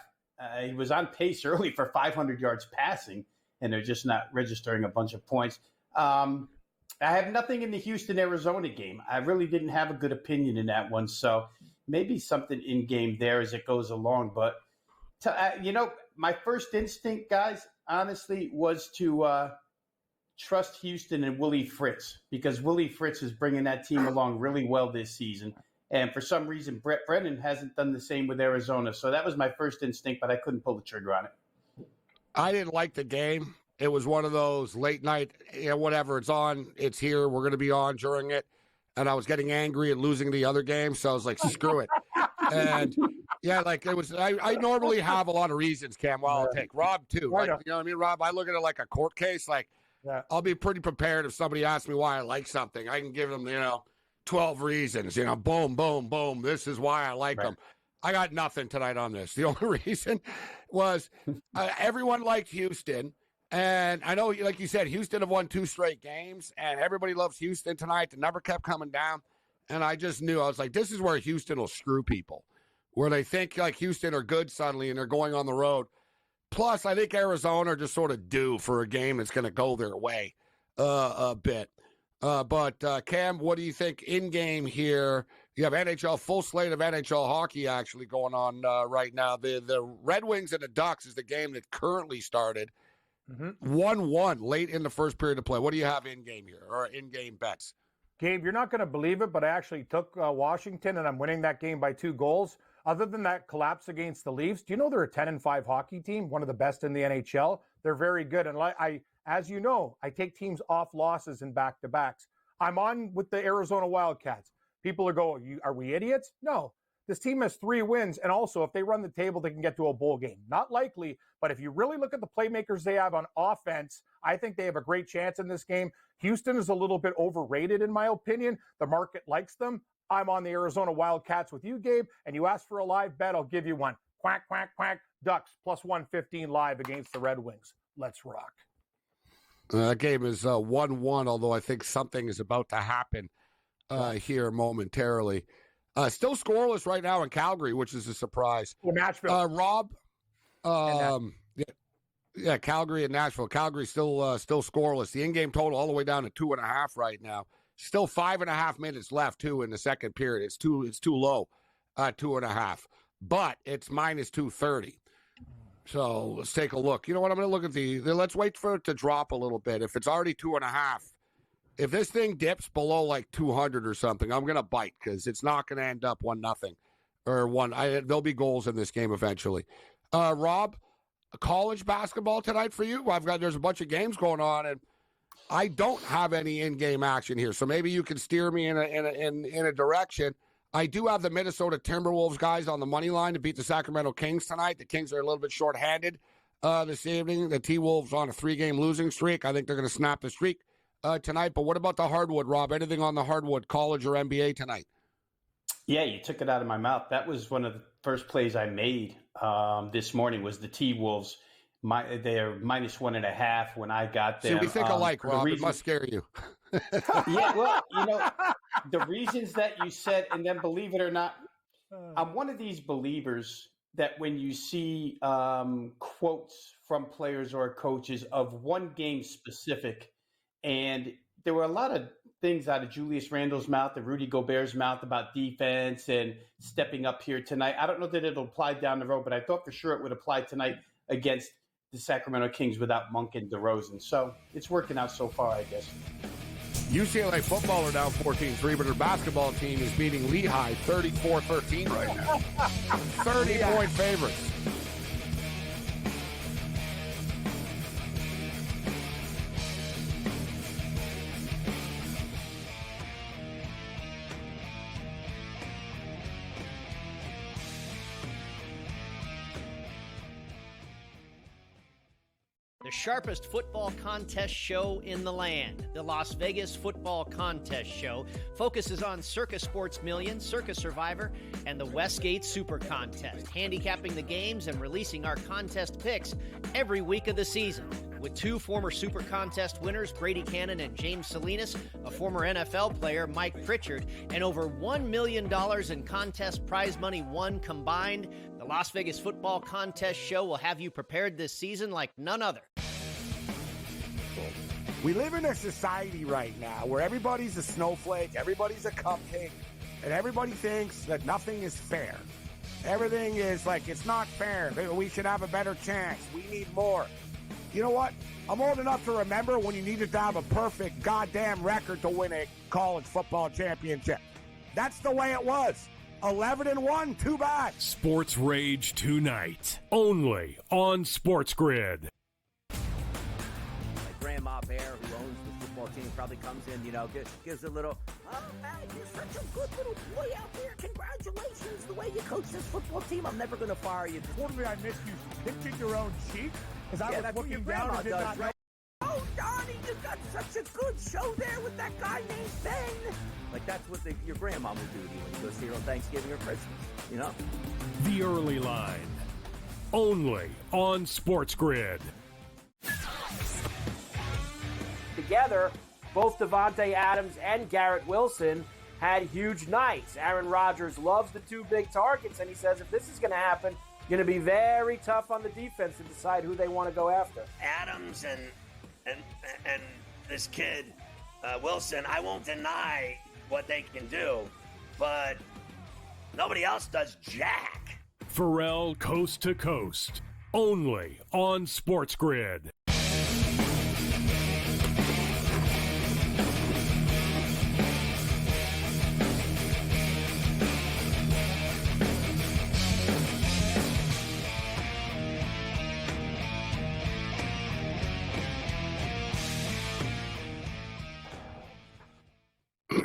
he was on pace early for 500 yards passing, and they're just not registering a bunch of points. I have nothing in the Houston-Arizona game. I really didn't have a good opinion in that one, so maybe something in-game there as it goes along. But, my first instinct, guys, honestly, was to trust Houston and Willie Fritz, because Willie Fritz is bringing that team along really well this season. And for some reason, Brett Brennan hasn't done the same with Arizona. So that was my first instinct, but I couldn't pull the trigger on it. I didn't like the game. It was one of those late night, whatever, it's on, it's here, we're going to be on during it. And I was getting angry at losing the other game, so I was like, screw it. And, it was, I normally have a lot of reasons, Cam, I'll take. Rob, too. Like, you know what I mean, Rob? I look at it like a court case. I'll be pretty prepared if somebody asks me why I like something. I can give them, 12 reasons, boom, boom, boom. This is why I like them. I got nothing tonight on this. The only reason was everyone liked Houston. And I know, like you said, Houston have won 2 straight games, and everybody loves Houston tonight. The number kept coming down. And I just knew, I was like, this is where Houston will screw people, where they think like Houston are good suddenly and they're going on the road. Plus, I think Arizona are just sort of due for a game that's going to go their way a bit. But Cam, what do you think in-game here? You have full slate of NHL hockey actually going on right now. The Red Wings and the Ducks is the game that currently started. 1-1 late in the first period of play. What do you have in-game here, or in-game bets? Gabe, you're not going to believe it, but I actually took Washington, and I'm winning that game by 2 goals. Other than that collapse against the Leafs, do you know they're a 10-5 hockey team, one of the best in the NHL? They're very good. And as you know, I take teams off losses in back-to-backs. I'm on with the Arizona Wildcats. People are going, are we idiots? No. This team has 3 wins, and also, if they run the table, they can get to a bowl game. Not likely, but if you really look at the playmakers they have on offense, I think they have a great chance in this game. Houston is a little bit overrated, in my opinion. The market likes them. I'm on the Arizona Wildcats with you, Gabe, and you asked for a live bet, I'll give you one. Quack, quack, quack. Ducks plus 115 live against the Red Wings. Let's rock. That game is 1-1, although I think something is about to happen here momentarily. Still scoreless right now in Calgary, which is a surprise. Nashville. Rob, Yeah, Calgary and Nashville. Calgary still scoreless. The in-game total all the way down to 2.5 right now. Still 5.5 minutes left too in the second period. It's too low, 2.5. But it's minus 230. So let's take a look. You know what? I'm going to look at let's wait for it to drop a little bit. If it's already 2.5, if this thing dips below like 200 or something, I'm going to bite because it's not going to end up 1-0 or 1. There'll be goals in this game eventually. Rob, college basketball tonight for you? There's a bunch of games going on, and I don't have any in-game action here, so maybe you can steer me in a direction. I do have the Minnesota Timberwolves guys on the money line to beat the Sacramento Kings tonight. The Kings are a little bit short-handed this evening. The T-Wolves on a 3-game losing streak. I think they're going to snap the streak tonight. But what about the hardwood, Rob? Anything on the hardwood, college or NBA tonight? Yeah, you took it out of my mouth. That was one of the first plays I made this morning was the T-Wolves. They are minus 1.5 when I got them. See, we think alike, Rob. It must scare you. Yeah, well, the reasons that you said, and then believe it or not, I'm one of these believers that when you see quotes from players or coaches of one game specific, and there were a lot of things out of Julius Randle's mouth and Rudy Gobert's mouth about defense and stepping up here tonight. I don't know that it'll apply down the road, but I thought for sure it would apply tonight against the Sacramento Kings without Monk and DeRozan. So it's working out so far, I guess. UCLA football are down 14-3, but their basketball team is beating Lehigh 34-13 right now. 30-point favorites. The sharpest football contest show in the land, the Las Vegas Football Contest Show, focuses on Circa Sports Million, Circa Survivor, and the Westgate Super Contest, handicapping the games and releasing our contest picks every week of the season. With 2 former Super Contest winners, Brady Cannon and James Salinas, a former NFL player, Mike Pritchard, and over $1 million in contest prize money won combined, the Las Vegas Football Contest Show will have you prepared this season like none other. We live in a society right now where everybody's a snowflake, everybody's a cupcake, and everybody thinks that nothing is fair. Everything is like, it's not fair. We should have a better chance. We need more. You know what? I'm old enough to remember when you needed to have a perfect goddamn record to win a college football championship. That's the way it was. 11-1, too bad. Sports Rage tonight, only on SportsGrid. My grandma Bear, who owns the football team, probably comes in, gives a little, oh, man, you're such a good little boy out there. Congratulations, the way you coach this football team. I'm never going to fire you. Totally, I missed you pinching your own cheek. As I was looking down and did not know. Oh, Donnie, you got such a good show there with that guy named Ben. Like, that's what your grandma would do to you when you go see her on Thanksgiving or Christmas, The Early Line, only on SportsGrid. Together, both Davante Adams and Garrett Wilson had huge nights. Aaron Rodgers loves the 2 big targets, and he says if this is going to happen, going to be very tough on the defense to decide who they want to go after. Adams and this kid Wilson, I won't deny what they can do, but nobody else does jack. Pharrell Coast to Coast, only on SportsGrid.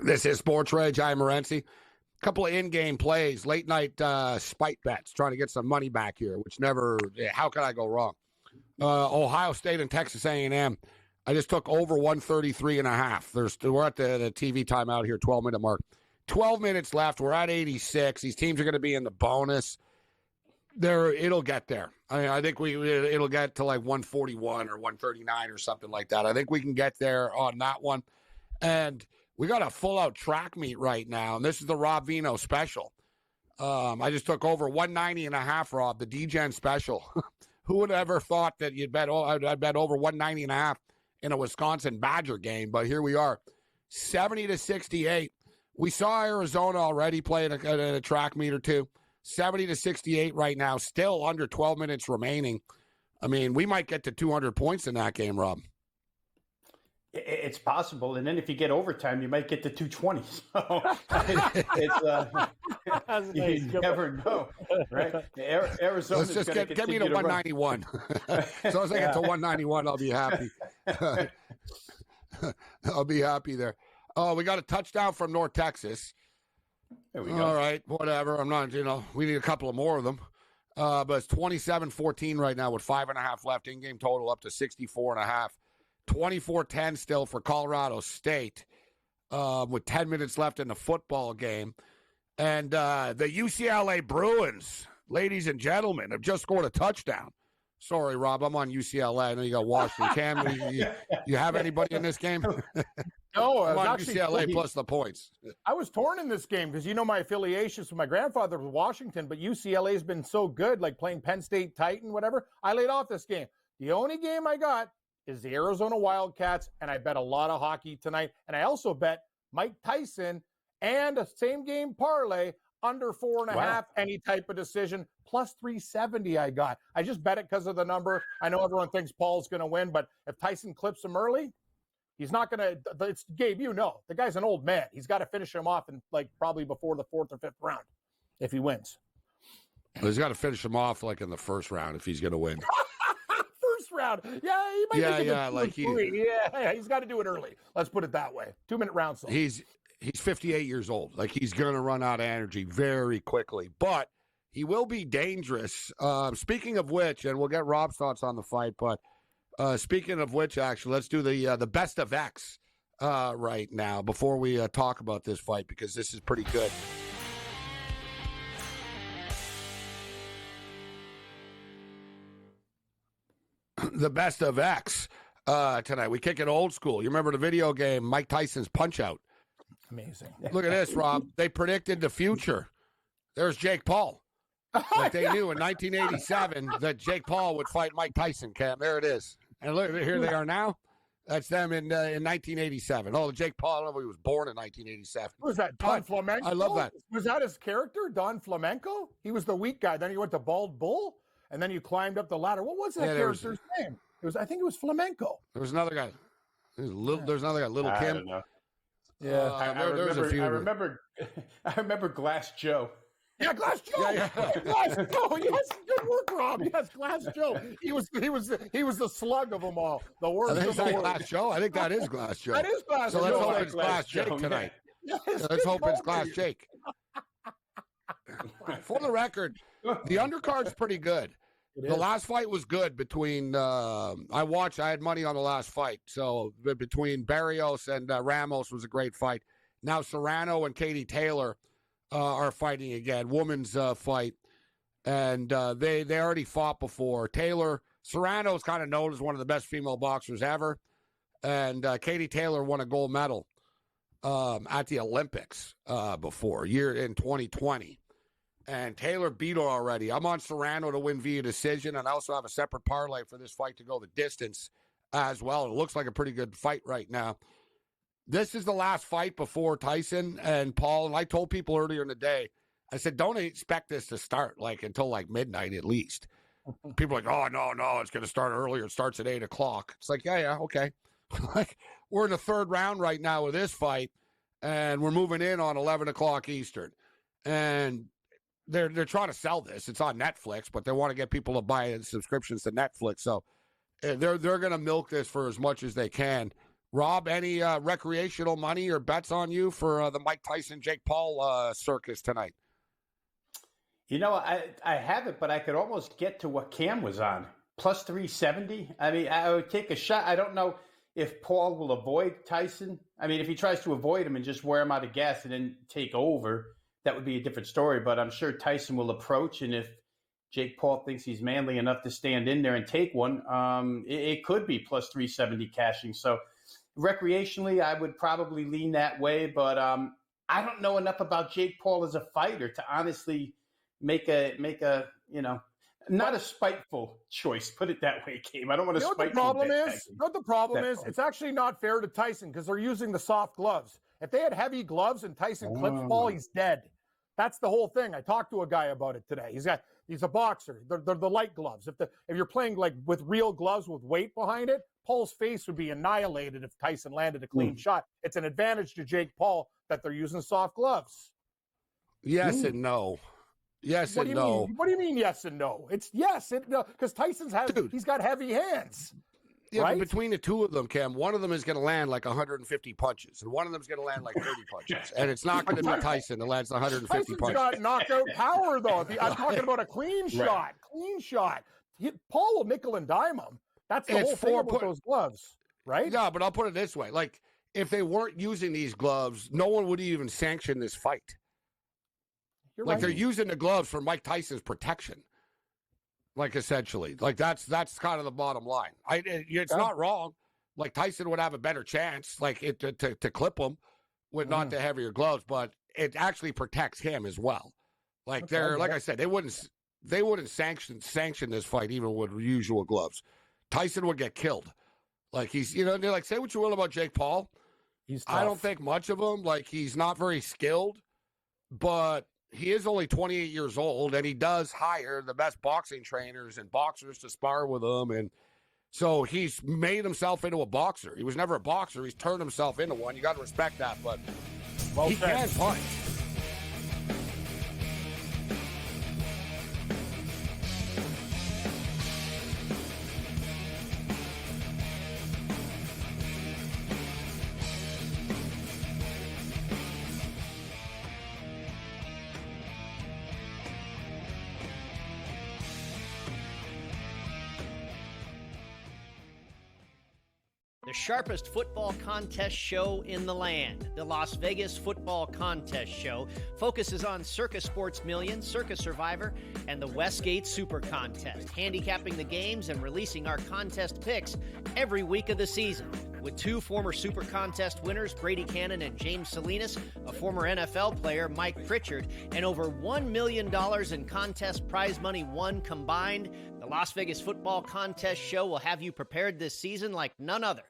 This is Sports Rage. I'm Morency. A couple of in-game plays, late night spite bets, trying to get some money back here, which never, how can I go wrong? Ohio State and Texas A&M. I just took over 133.5. We're at the TV timeout here, 12-minute mark. 12 minutes left. We're at 86. These teams are going to be in the bonus. It'll get there. I mean, I think it'll get to like 141 or 139 or something like that. I think we can get there on that one. And we got a full-out track meet right now, and this is the Rob Vino special. I just took over 190.5, Rob, the D-Gen special. Who would ever thought that you'd bet? I'd bet over 190.5 in a Wisconsin Badger game, but here we are, 70-68. We saw Arizona already play at a track meet or two. 70-68 right now, still under 12 minutes remaining. I mean, we might get to 200 points in that game, Rob. It's possible, and then if you get overtime, you might get to 220. So you never know, right? Arizona. Let's just get me to 191. So as I get to 191, I'll be happy. I'll be happy there. Oh, we got a touchdown from North Texas. There we go. All right, whatever. I'm not, we need a couple of more of them. But it's 27-14 right now with 5.5 left. In-game total up to 64.5. 24-10 still for Colorado State with 10 minutes left in the football game. And the UCLA Bruins, ladies and gentlemen, have just scored a touchdown. Sorry, Rob, I'm on UCLA. I know you got Washington. Cam, you have anybody in this game? No, I'm on UCLA plus the points. I was torn in this game because my affiliations with my grandfather was Washington, but UCLA has been so good, like playing Penn State Titan, whatever. I laid off this game. The only game I got is the Arizona Wildcats, and I bet a lot of hockey tonight. And I also bet Mike Tyson and a same-game parlay under 4.5, any type of decision, plus 370 I got. I just bet it because of the number. I know everyone thinks Paul's going to win, but if Tyson clips him early, he's not going to – it's Gabe, the guy's an old man. He's got to finish him off in probably before the 4th or 5th round if he wins. Well, he's got to finish him off in the first round if he's going to win. Round. Yeah, he might he's got to do it early. Let's put it that way. 2-minute round. So. He's 58 years old. He's going to run out of energy very quickly, but he will be dangerous. Speaking of which, and we'll get Rob's thoughts on the fight, but speaking of which, actually, let's do the best of X right now before we talk about this fight because this is pretty good. The best of X tonight. We kick it old school. You remember the video game Mike Tyson's Punch-Out? Amazing. Look at this, Rob. They predicted the future. There's Jake Paul. Like they knew in 1987 that Jake Paul would fight Mike Tyson, Cam. There it is. And look, here they are now. That's them in 1987. Oh, Jake Paul, I don't know if he was born in 1987. Was that Don Flamenco? I love that. Was that his character, Don Flamenco? He was the weak guy. Then he went to Bald Bull. And then you climbed up the ladder. What was that character's name? I think it was Flamenco. There was another guy. There's another guy, Little Kim. I don't know. Yeah, I remember Glass Joe. Yeah, Glass Joe. Glass Joe. Yes, good work, Rob. Yes, Glass Joe. He was the slug of them all. The worst. Is that Glass Joe? I think that is Glass Joe. That is Glass Joe. So let's hope it's Glass Jake tonight. Yes, let's hope it's Glass Jake. For the record, the undercard's pretty good. The last fight was good between I had money on the last fight. So between Barrios and Ramos was a great fight. Now Serrano and Katie Taylor are fighting again, women's fight. And they already fought before. Serrano's kind of known as one of the best female boxers ever. And Katie Taylor won a gold medal at the Olympics before, in 2020. And Taylor beat her already. I'm on Serrano to win via decision, and I also have a separate parlay for this fight to go the distance as well. It looks like a pretty good fight right now. This is the last fight before Tyson and Paul, and I told people earlier in the day, I said, don't expect this to start until midnight at least. People are like, oh, no, it's going to start earlier. It starts at 8 o'clock. It's like, yeah, okay. We're in the third round right now with this fight, and we're moving in on 11 o'clock Eastern. And they're trying to sell this. It's on Netflix, but they want to get people to buy subscriptions to Netflix. So they're going to milk this for as much as they can. Rob, any recreational money or bets on you for the Mike Tyson, Jake Paul circus tonight? I haven't, but I could almost get to what Cam was on. Plus 370. I mean, I would take a shot. I don't know if Paul will avoid Tyson. I mean, if he tries to avoid him and just wear him out of gas and then take over, that would be a different story, but I'm sure Tyson will approach, and if Jake Paul thinks he's manly enough to stand in there and take one, it could be plus 370 cashing. So recreationally, I would probably lean that way, but I don't know enough about Jake Paul as a fighter to honestly make a Not a spiteful choice. Put it that way, Gabe. I don't want to spite You know what the problem is? It's actually not fair to Tyson because they're using the soft gloves. If they had heavy gloves and Tyson clips Paul, he's dead. That's the whole thing. I talked to a guy about it today. He's a boxer. They're the light gloves. If you're playing like with real gloves with weight behind it, Paul's face would be annihilated if Tyson landed a clean shot. It's an advantage to Jake Paul that they're using soft gloves. Yes and no. Yes and no. What do you mean yes and no? It's yes and no because he's got heavy hands. Yeah, right? but between the two of them, Cam, one of them is going to land like 150 punches, and one of them is going to land like 30 punches. And it's not going to be Tyson that lands 150 Tyson's punches. got knockout power, though. I'm talking about a clean shot. Right. Clean shot. Paul will nickel and dime him. That's the whole thing about those gloves, right? Yeah, but I'll put it this way. Like, if they weren't using these gloves, no one would even sanction this fight. They're using the gloves for Mike Tyson's protection. Like, essentially. Like, that's kind of the bottom line. It's not wrong. Like, Tyson would have a better chance, like, to clip him with not the heavier gloves, but it actually protects him as well. Like, like I said, they wouldn't sanction this fight even with usual gloves. Tyson would get killed. Like, they're like, say what you will about Jake Paul. I don't think much of him. Like, he's not very skilled, but he is only 28 years old, and he does hire the best boxing trainers and boxers to spar with him. And so he's made himself into a boxer. He was never a boxer. He's turned himself into one. You got to respect that, but he can punch. The sharpest football contest show in the land, the Las Vegas Football Contest Show, focuses on Circus Sports Million, Circus Survivor, and the Westgate Super Contest, handicapping the games and releasing our contest picks every week of the season. With two former Super Contest winners, Brady Cannon and James Salinas, a former NFL player, Mike Pritchard, and over $1 million in contest prize money won combined, the Las Vegas Football Contest Show will have you prepared this season like none other.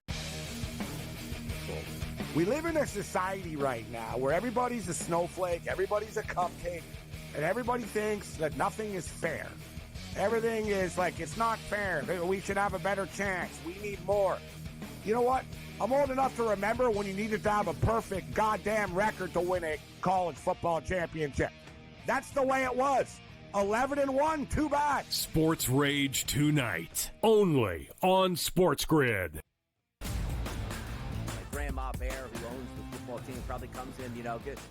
We live in a society right now where everybody's a snowflake, everybody's a cupcake, and everybody thinks that nothing is fair. Everything is like, it's not fair. We should have a better chance. We need more. You know what? I'm old enough to remember when you needed to have a perfect goddamn record to win a college football championship. That's the way it was. 11-1, too bad. Sports Rage tonight, only on SportsGrid. Grandma Bear, who owns the football team, probably comes in,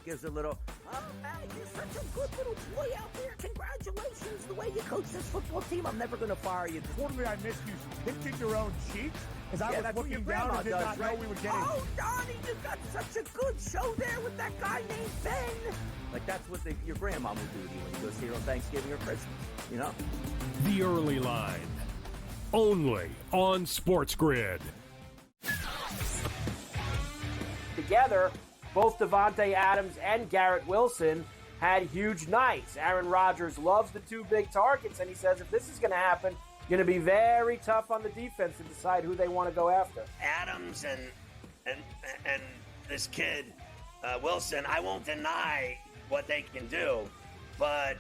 gives a little, oh, man, you're such a good little boy out there. Congratulations, the way you coach this football team. I'm never going to fire you. Totally, I missed you. Pinching your own cheeks? As I was looking down and did not know we were getting. Oh, Donnie, you got such a good show there with that guy named Ben. Like, that's what your grandma would do to you when you go see her on Thanksgiving or Christmas, The Early Line, only on SportsGrid. Together, both Davante Adams and Garrett Wilson had huge nights. Aaron Rodgers loves the two big targets, and he says if this is going to happen, it's going to be very tough on the defense to decide who they want to go after. Adams and this kid, Wilson, I won't deny what they can do, but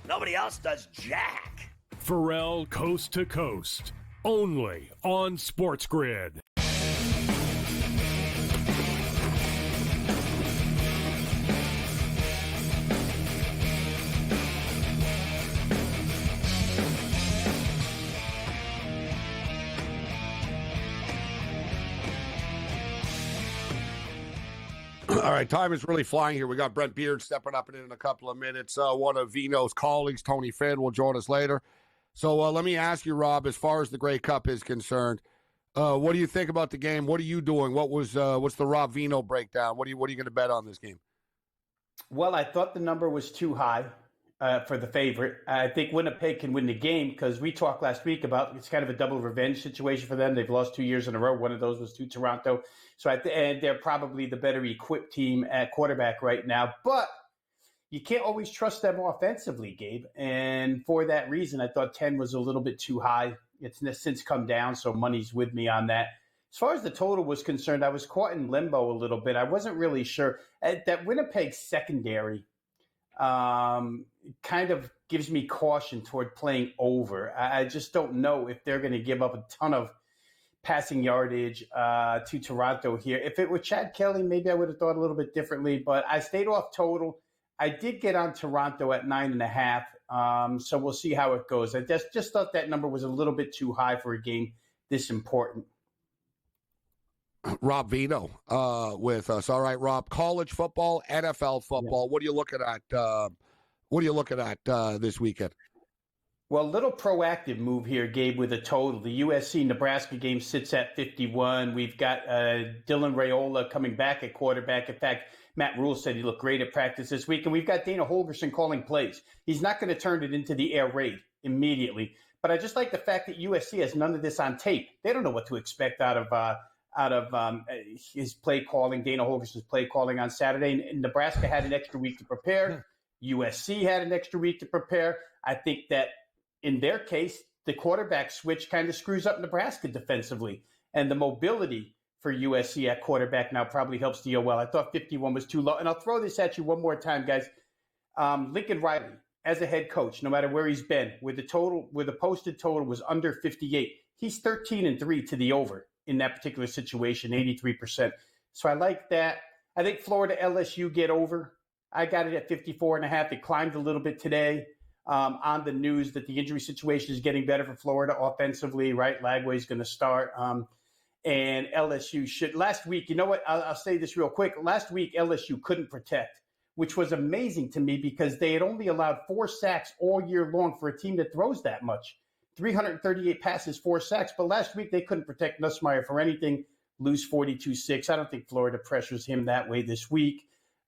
nobody else does jack. Pharrell Coast to Coast, only on SportsGrid. All right, time is really flying here. We got Brent Beard stepping up in a couple of minutes. One of Vino's colleagues, Tony Finn, will join us later. So let me ask you, Rob, as far as the Grey Cup is concerned, what do you think about the game? What are you doing? What's the Rob Vino breakdown? What are you going to bet on this game? Well, I thought the number was too high for the favorite. I think Winnipeg can win the game because we talked last week about it's kind of a double revenge situation for them. They've lost 2 years in a row. One of those was to Toronto. So and they're probably the better equipped team at quarterback right now. But you can't always trust them offensively, Gabe. And for that reason, I thought 10 was a little bit too high. It's since come down, so money's with me on that. As far as the total was concerned, I was caught in limbo a little bit. I wasn't really sure. That Winnipeg secondary kind of gives me caution toward playing over. I just don't know if they're going to give up a ton of passing yardage to Toronto here. If it were Chad Kelly, maybe I would have thought a little bit differently, but I stayed off total. I did get on Toronto at 9.5, so we'll see how it goes. I just thought that number was a little bit too high for a game this important. Rob Vino with us. All right, Rob. College football, NFL football. Yeah. What are you looking at this weekend? Well, a little proactive move here, Gabe, with a total. The USC-Nebraska game sits at 51. We've got Dylan Raiola coming back at quarterback. In fact, Matt Rule said he looked great at practice this week. And we've got Dana Holgorsen calling plays. He's not going to turn it into the air raid immediately. But I just like the fact that USC has none of this on tape. They don't know what to expect out of his play calling, Dana Holgorsen's play calling on Saturday. And Nebraska had an extra week to prepare. USC had an extra week to prepare. I think that in their case, the quarterback switch kind of screws up Nebraska defensively. And the mobility for USC at quarterback now probably helps DOL. I thought 51 was too low. And I'll throw this at you one more time, guys. Lincoln Riley, as a head coach, no matter where he's been, where the posted total was under 58, he's 13-3 to the over in that particular situation, 83%. So I like that. I think Florida LSU get over. I got it at 54.5. It climbed a little bit today on the news that the injury situation is getting better for Florida offensively, right? Lagway's going to start. And LSU should. Last week, you know what? I'll say this real quick. Last week, LSU couldn't protect, which was amazing to me because they had only allowed 4 sacks all year long for a team that throws that much. 338 passes, 4 sacks. But last week, they couldn't protect Nussmeier for anything, lose 42-6. I don't think Florida pressures him that way this week.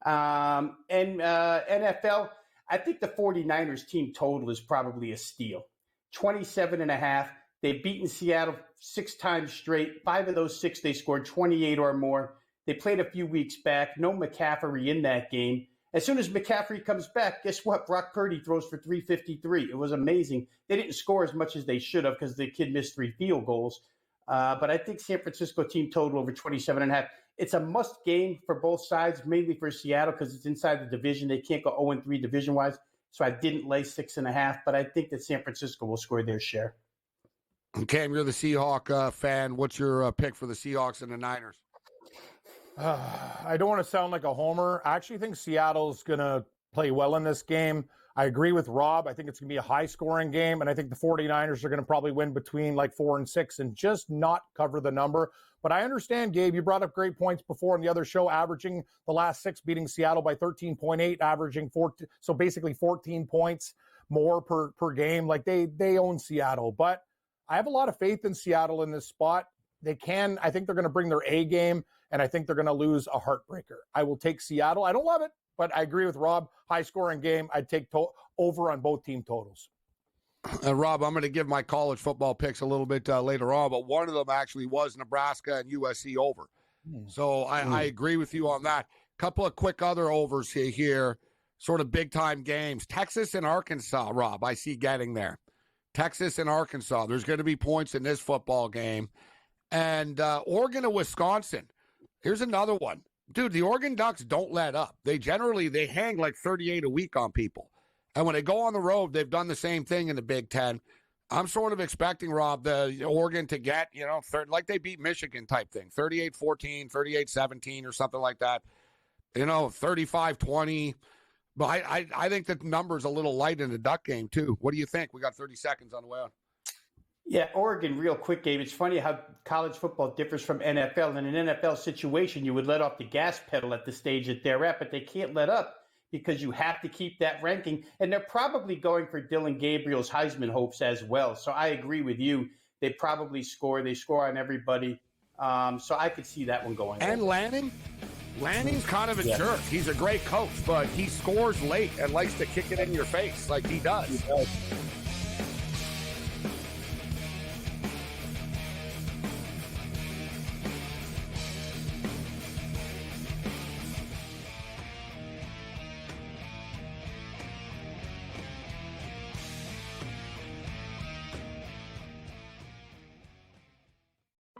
And NFL, I think the 49ers team total is probably a steal. 27.5. They've beaten Seattle 6 times straight. 5 of those 6, they scored 28 or more. They played a few weeks back. No McCaffrey in that game. As soon as McCaffrey comes back, guess what? Brock Purdy throws for 353. It was amazing. They didn't score as much as they should have because the kid missed 3 field goals. But I think San Francisco team total over 27.5. It's a must game for both sides, mainly for Seattle because it's inside the division. They can't go 0-3 division-wise. So I didn't lay 6.5, but I think that San Francisco will score their share. Cam, you're the Seahawk fan. What's your pick for the Seahawks and the Niners? I don't want to sound like a homer. I actually think Seattle's going to play well in this game. I agree with Rob. I think it's going to be a high-scoring game, and I think the 49ers are going to probably win between like 4 and 6 and just not cover the number. But I understand, Gabe, you brought up great points before in the other show, averaging the last 6, beating Seattle by 13.8, averaging 14, so basically 14 points more per game. Like they own Seattle. But I have a lot of faith in Seattle in this spot. I think they're going to bring their A game, and I think they're going to lose a heartbreaker. I will take Seattle. I don't love it, but I agree with Rob. High-scoring game. I'd take over on both team totals. Rob, I'm going to give my college football picks a little bit later on, but one of them actually was Nebraska and USC over. So I agree with you on that. Couple of quick other overs here, sort of big-time games. Texas and Arkansas, Rob, I see getting there. Texas and Arkansas. There's going to be points in this football game. And Oregon and Wisconsin. Here's another one. Dude, the Oregon Ducks don't let up. They hang like 38 a week on people. And when they go on the road, they've done the same thing in the Big Ten. I'm sort of expecting, Rob, the Oregon to get, like they beat Michigan type thing, 38-14, 38-17 or something like that, 35-20. But I think the number's a little light in the Duck game, too. What do you think? We got 30 seconds on the way on. Yeah, Oregon, real quick, Gabe. It's funny how college football differs from NFL. In an NFL situation, you would let off the gas pedal at the stage that they're at, but they can't let up because you have to keep that ranking. And they're probably going for Dylan Gabriel's Heisman hopes as well. So I agree with you. They probably score. They score on everybody. So I could see that one going. And Lanning? Lanning's kind of a jerk. He's a great coach, but he scores late and likes to kick it in your face like he does. He does.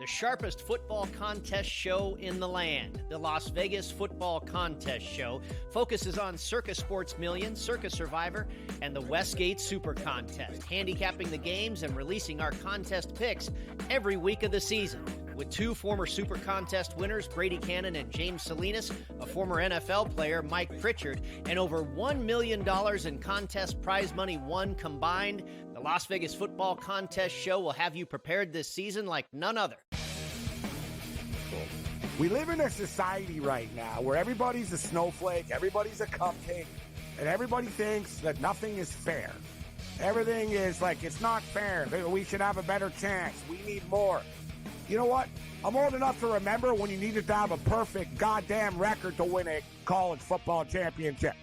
The sharpest football contest show in the land, the Las Vegas Football Contest Show, focuses on Circa Sports Million, Circa Survivor, and the Westgate Super Contest, handicapping the games and releasing our contest picks every week of the season. With two former Super Contest winners, Brady Cannon and James Salinas, a former NFL player, Mike Pritchard, and over $1 million in contest prize money won combined, the Las Vegas Football Contest Show will have you prepared this season like none other. We live in a society right now where everybody's a snowflake, everybody's a cupcake, and everybody thinks that nothing is fair. Everything is like, it's not fair. We should have a better chance. We need more. You know what? I'm old enough to remember when you needed to have a perfect goddamn record to win a college football championship.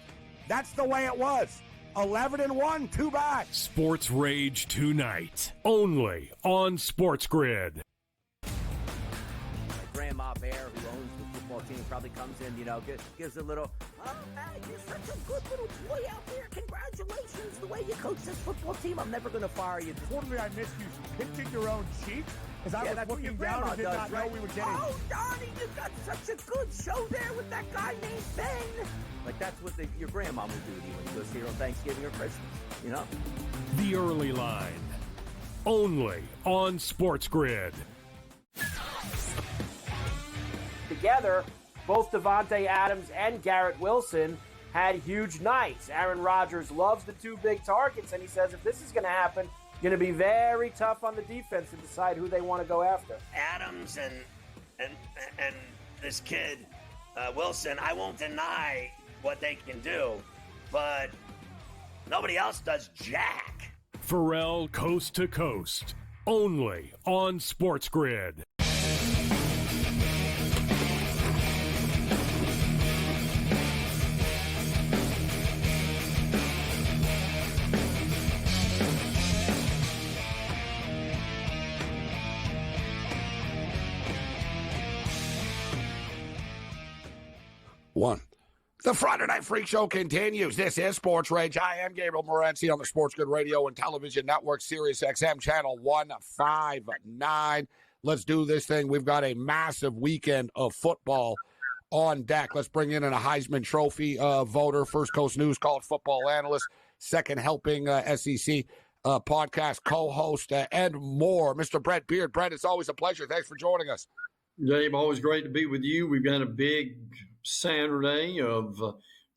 That's the way it was. 11-1, too bad. Sports Rage tonight, only on SportsGrid. Grandma Bear, who owns the football team, probably comes in, gives a little, oh, man, you're such a good little boy out there. Congratulations, the way you coach this football team. I'm never going to fire you. Totally, I missed you pinching your own cheek as I was looking down and did not know we were getting. Oh, Donnie, you got such a good show there with that guy named Ben. Like, that's what your grandma would do to you when you go see her on Thanksgiving or Christmas, The Early Line, only on SportsGrid. Together, both Davante Adams and Garrett Wilson had huge nights. Aaron Rodgers loves the two big targets, and he says if this is going to happen, going to be very tough on the defense to decide who they want to go after. Adams and this kid Wilson, I won't deny what they can do, but nobody else does jack. Pharrell Coast to Coast, only on SportsGrid. One. The Friday Night Freak Show continues. This is Sports Rage. I am Gabriel Morency on the SportsGrid Radio and Television Network, Sirius XM Channel 159. Let's do this thing. We've got a massive weekend of football on deck. Let's bring in a Heisman Trophy voter, First Coast News college football analyst, second helping SEC podcast co-host, and more, Mr. Brett Beard. Brett, it's always a pleasure. Thanks for joining us. Dave, always great to be with you. We've got a big Saturday of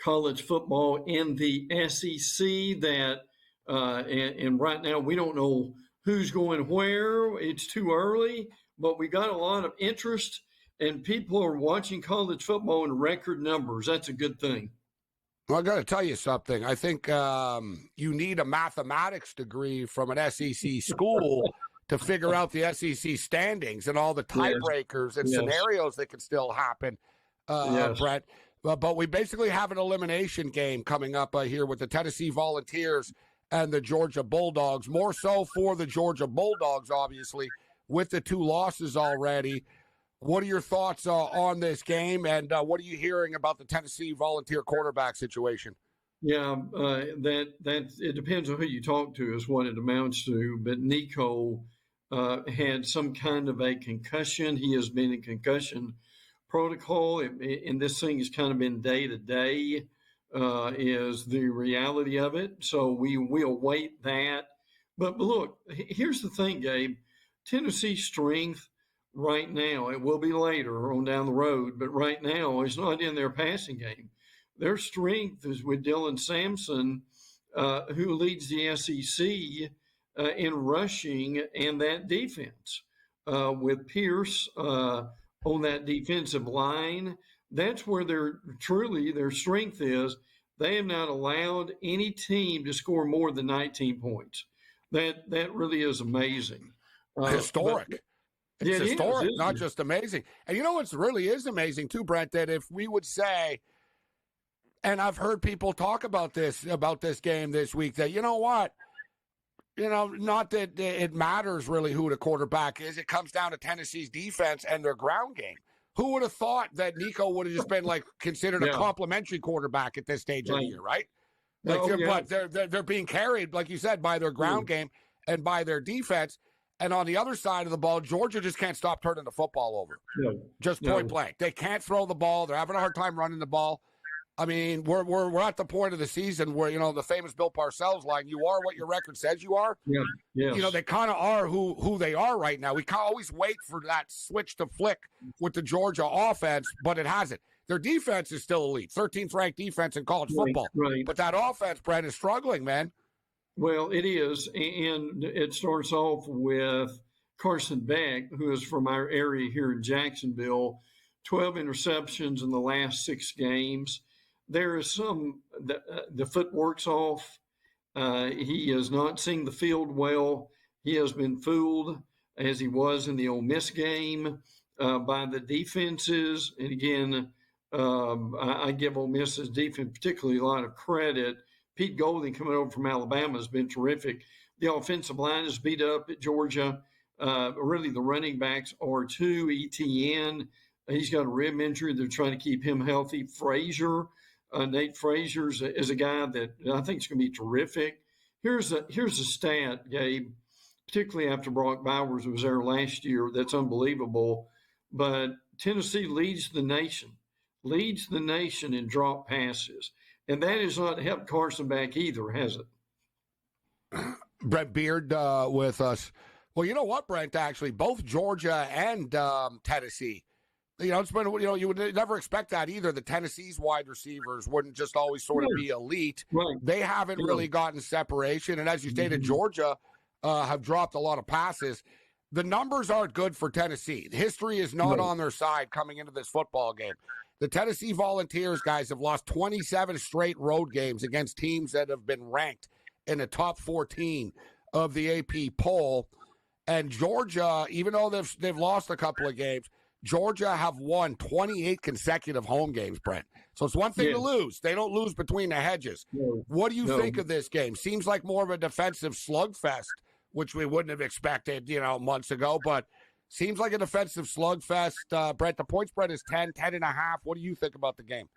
college football in the SEC that, and right now we don't know who's going where. It's too early, but we got a lot of interest and people are watching college football in record numbers. That's a good thing. Well, I got to tell you something. I think you need a mathematics degree from an SEC school to figure out the SEC standings and all the tiebreakers and scenarios that can still happen. Brett, but we basically have an elimination game coming up here with the Tennessee Volunteers and the Georgia Bulldogs, more so for the Georgia Bulldogs, obviously, with the two losses already. What are your thoughts on this game, and what are you hearing about the Tennessee Volunteer quarterback situation? Yeah, that it depends on who you talk to is what it amounts to, but Nico had some kind of a concussion. He has been in concussion protocol, and this thing has kind of been day to day, is the reality of it. So we will wait that. But look, here's the thing, Gabe. Tennessee's strength right now, it will be later on down the road, but right now is not in their passing game. Their strength is with Dylan Sampson, who leads the SEC in rushing and that defense. With Pierce on that defensive line, that's where their strength is. They have not allowed any team to score more than 19 points. That really is amazing. Historic. It's historic, not it? just amazing. And you know what's really is amazing too, Brent, that if we would say, and I've heard people talk about this game this week, that you know what, not that it matters really who the quarterback is. It comes down to Tennessee's defense and their ground game. Who would have thought that Nico would have just been considered a complimentary quarterback at this stage of the year, right? But they're being carried, like you said, by their ground game and by their defense. And on the other side of the ball, Georgia just can't stop turning the football over. Just point blank. They can't throw the ball. They're having a hard time running the ball. I mean, we're at the point of the season where, the famous Bill Parcells line, you are what your record says you are. Yeah. Yes. They kind of are who they are right now. We can't always wait for that switch to flick with the Georgia offense, but it hasn't. Their defense is still elite, 13th ranked defense in college football. Right. But that offense, Brent, is struggling, man. Well, it is, and it starts off with Carson Beck, who is from our area here in Jacksonville, 12 interceptions in the last 6 games. There is the footwork's off. He is not seeing the field well. He has been fooled, as he was in the Ole Miss game, by the defenses. And again, I give Ole Miss's defense particularly a lot of credit. Pete Golding coming over from Alabama has been terrific. The offensive line is beat up at Georgia. Really, the running backs are too. ETN, he's got a rib injury. They're trying to keep him healthy. Frazier, Nate Frazier is a guy that I think is going to be terrific. Here's a stat, Gabe, particularly after Brock Bowers was there last year. That's unbelievable. But Tennessee leads the nation in drop passes. And that has not helped Carson back either, has it? Brent Beard with us. Well, you know what, Brent, actually, both Georgia and Tennessee, it's been, you would never expect that either. The Tennessee's wide receivers wouldn't just always sort of be elite. Right. They haven't really gotten separation. And as you stated, Georgia have dropped a lot of passes. The numbers aren't good for Tennessee. History is not on their side coming into this football game. The Tennessee Volunteers, guys, have lost 27 straight road games against teams that have been ranked in the top 14 of the AP poll. And Georgia, even though they've lost a couple of games, Georgia have won 28 consecutive home games, Brent. So it's one thing to lose. They don't lose between the hedges. What do you think of this game? Seems like more of a defensive slugfest, which we wouldn't have expected, months ago, but seems like a defensive slugfest. Brent, the point spread is 10.5. What do you think about the game?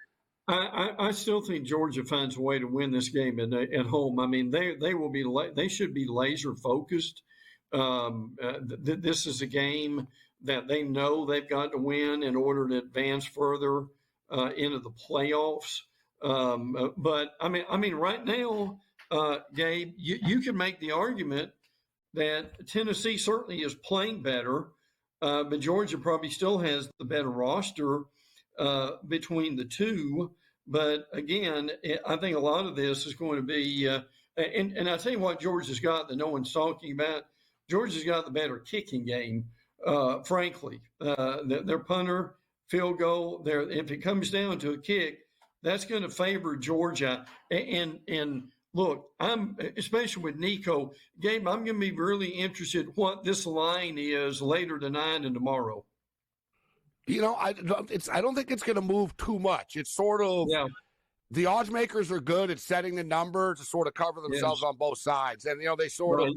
I still think Georgia finds a way to win this game at home. I mean, they should be laser focused. This is a game that they know they've got to win in order to advance further into the playoffs. But I mean, right now, Gabe, you can make the argument that Tennessee certainly is playing better, but Georgia probably still has the better roster between the two. But again, I think a lot of this is going to be, and I tell you what Georgia's got that no one's talking about. Georgia's got the better kicking game, frankly. Their punter, field goal, if it comes down to a kick, that's going to favor Georgia. And look, I'm especially with Nico, Gabe, I'm going to be really interested what this line is later tonight and tomorrow. I don't think it's going to move too much. It's sort of the odds makers are good at setting the number to sort of cover themselves on both sides, and they sort of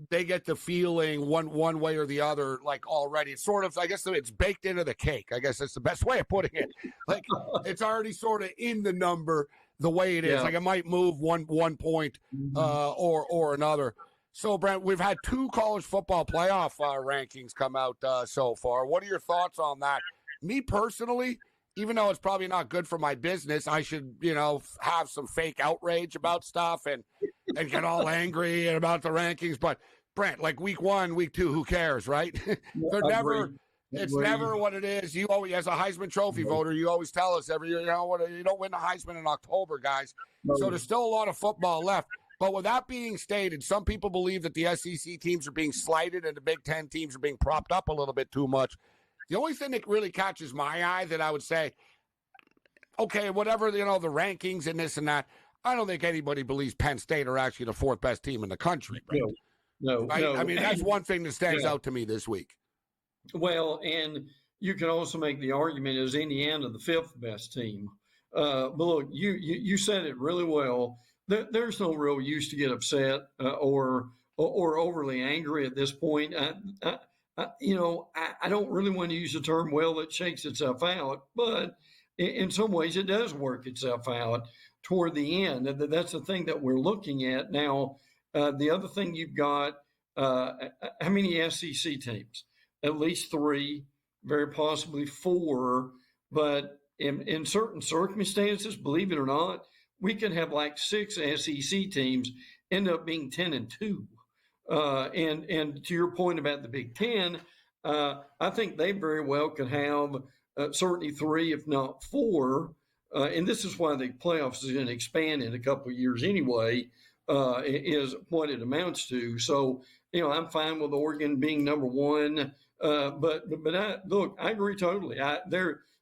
they get the feeling one way or the other, like already. It's sort of, I guess it's baked into the cake. I guess that's the best way of putting it. Like it's already sort of in the number the way it is. Like it might move one point or another. So, Brent, we've had 2 college football playoff rankings come out so far. What are your thoughts on that? Me personally, even though it's probably not good for my business, I should, have some fake outrage about stuff and get all angry about the rankings. But, Brent, like week 1, week 2, who cares, right? It's never what it is. You always, as a Heisman Trophy voter, you always tell us every year, you don't win the Heisman in October, guys. So there's still a lot of football left. But with that being stated, some people believe that the SEC teams are being slighted and the Big Ten teams are being propped up a little bit too much. The only thing that really catches my eye that I would say, okay, whatever, the rankings and this and that, I don't think anybody believes Penn State are actually the 4th best team in the country. Right? No. I mean, that's one thing that stands out to me this week. Well, and you can also make the argument, is Indiana the 5th best team? But look, you said it really well. There's no real use to get upset or overly angry at this point. I don't really want to use the term, well, it shakes itself out, but in some ways it does work itself out toward the end. That's the thing that we're looking at. Now, the other thing you've got, how many SEC teams? At least 3, very possibly 4. But in certain circumstances, believe it or not, we could have like 6 SEC teams end up being 10-2. And to your point about the Big Ten, I think they very well could have certainly 3, if not 4. And this is why the playoffs is going to expand in a couple of years anyway, is what it amounts to. So, I'm fine with Oregon being number 1. But I agree totally.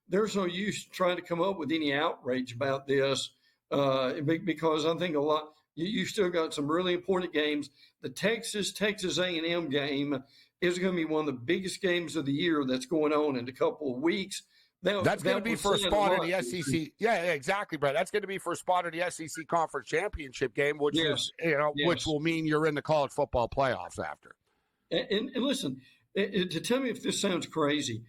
There's no use trying to come up with any outrage about this because I think a lot. You still got some really important games. The Texas A&M game is going to be one of the biggest games of the year that's going on in a couple of weeks. That's going to be for a spot in the SEC. Yeah, exactly, Brett. That's going to be for a spot in the SEC Conference Championship game, which is, which will mean you're in the college football playoffs after. And listen, to tell me if this sounds crazy.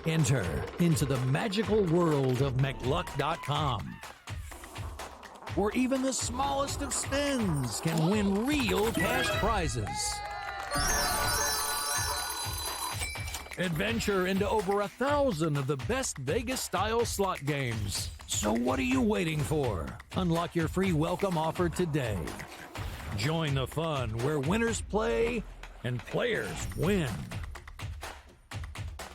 Enter into the magical world of McLuck.com, where even the smallest of spins can win real cash prizes. Adventure into over 1,000 of the best Vegas-style slot games. So what are you waiting for? Unlock your free welcome offer today. Join the fun where winners play and players win.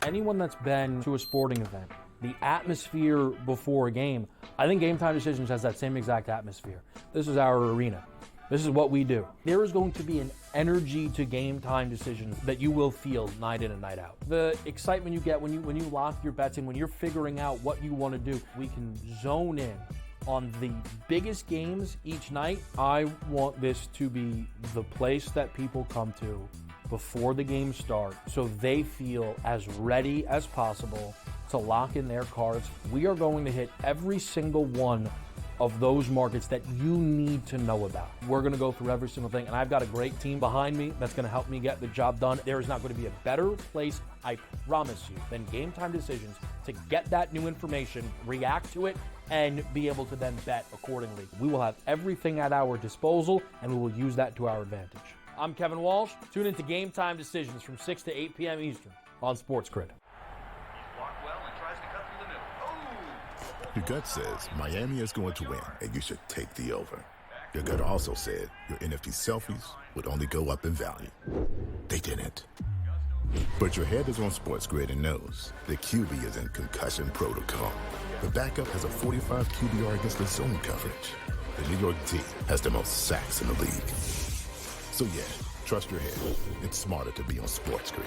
Anyone that's been to a sporting event, the atmosphere before a game, I think Game Time Decisions has that same exact atmosphere. This is our arena. This is what we do. There is going to be an energy to Game Time Decisions that you will feel night in and night out. The excitement you get when you lock your bets in, when you're figuring out what you want to do, we can zone in on the biggest games each night. I want this to be the place that people come to before the game starts so they feel as ready as possible to lock in their cards. We are going to hit every single one of those markets that you need to know about. We're going to go through every single thing, and I've got a great team behind me that's going to help me get the job done. There is not going to be a better place, I promise you, than Game Time Decisions to get that new information, react to it, and be able to then bet accordingly. We will have everything at our disposal, and we will use that to our advantage. I'm Kevin Walsh. Tune into Game Time Decisions from 6 to 8 p.m. Eastern on SportsGrid. Your gut says Miami is going to win, and you should take the over. Your gut also said your NFT selfies would only go up in value. They didn't. But your head is on SportsGrid and knows the QB is in concussion protocol. The backup has a 45 QBR against the zone coverage. The New York team has the most sacks in the league. So yeah, trust your head. It's smarter to be on SportsGrid.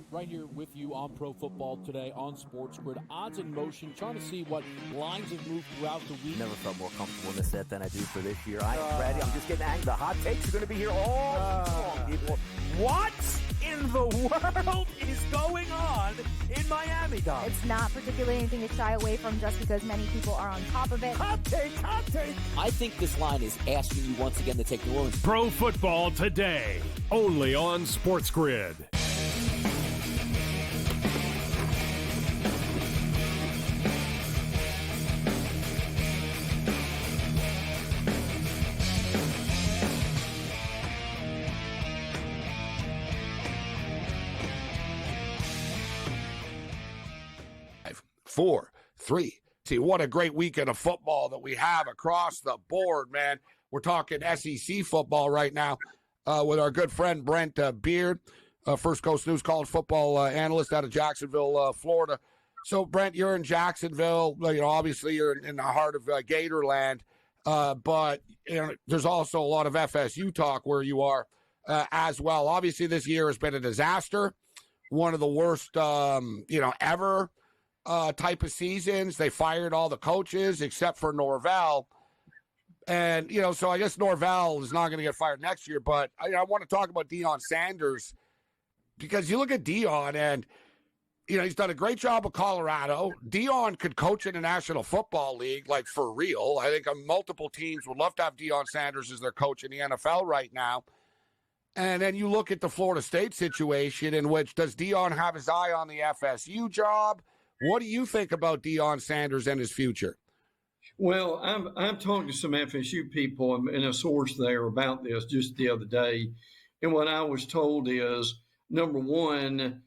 Right here with you on Pro Football Today on SportsGrid. Odds in motion, trying to see what lines have moved throughout the week. Never felt more comfortable in this set than I do for this year. I am ready. I'm just getting angry. The hot takes are going to be here all long, people. What in the world is going on in Miami, Dom? It's not particularly anything to shy away from just because many people are on top of it. Hot take. I think this line is asking you once again to take New Orleans. Pro Football Today, only on SportsGrid. Four, three. See, what a great weekend of football that we have across the board, man. We're talking SEC football right now with our good friend Brent Beard, First Coast News college football analyst out of Jacksonville, Florida. So, Brent, you're in Jacksonville. Obviously you're in the heart of Gatorland, but there's also a lot of FSU talk where you are as well. Obviously, this year has been a disaster, one of the worst, ever. Type of seasons. They fired all the coaches except for Norvell. And, so I guess Norvell is not going to get fired next year. But I want to talk about Deion Sanders because you look at Deion and, he's done a great job with Colorado. Deion could coach in the National Football League, like for real. I think multiple teams would love to have Deion Sanders as their coach in the NFL right now. And then you look at the Florida State situation in which does Deion have his eye on the FSU job? What do you think about Deion Sanders and his future? Well, I'm talking to some FSU people and a source there about this just the other day. And what I was told is, number one,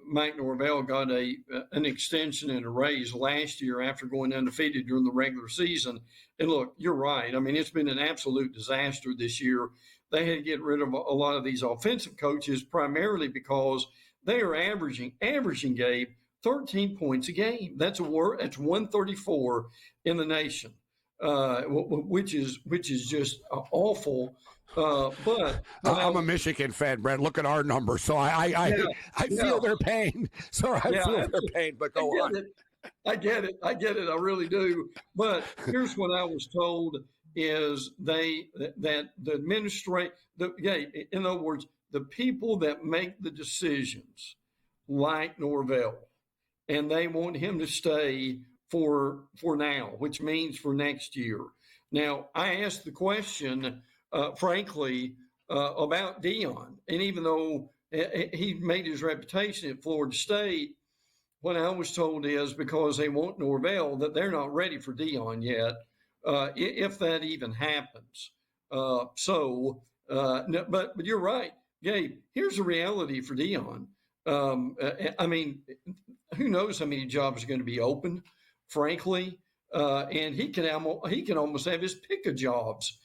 Mike Norvell got an extension and a raise last year after going undefeated during the regular season. And look, you're right. I mean, it's been an absolute disaster this year. They had to get rid of a lot of these offensive coaches primarily because they are averaging, Gabe, 13 points a game. That's 134 in the nation, which is just awful. But I'm a Michigan fan, Brent. Look at our numbers, so I feel their pain. So I feel their pain. But go on. I get it. I really do. But here's what I was told: is that the administration, in other words, the people that make the decisions, like Norvell, and they want him to stay for now, which means for next year. Now, I asked the question, frankly, about Deion, and even though he made his reputation at Florida State, what I was told is because they want Norvell that they're not ready for Deion yet, if that even happens. But you're right, Gabe. Here's the reality for Deion. I mean, who knows how many jobs are going to be open, frankly, and he can almost have his pick of jobs.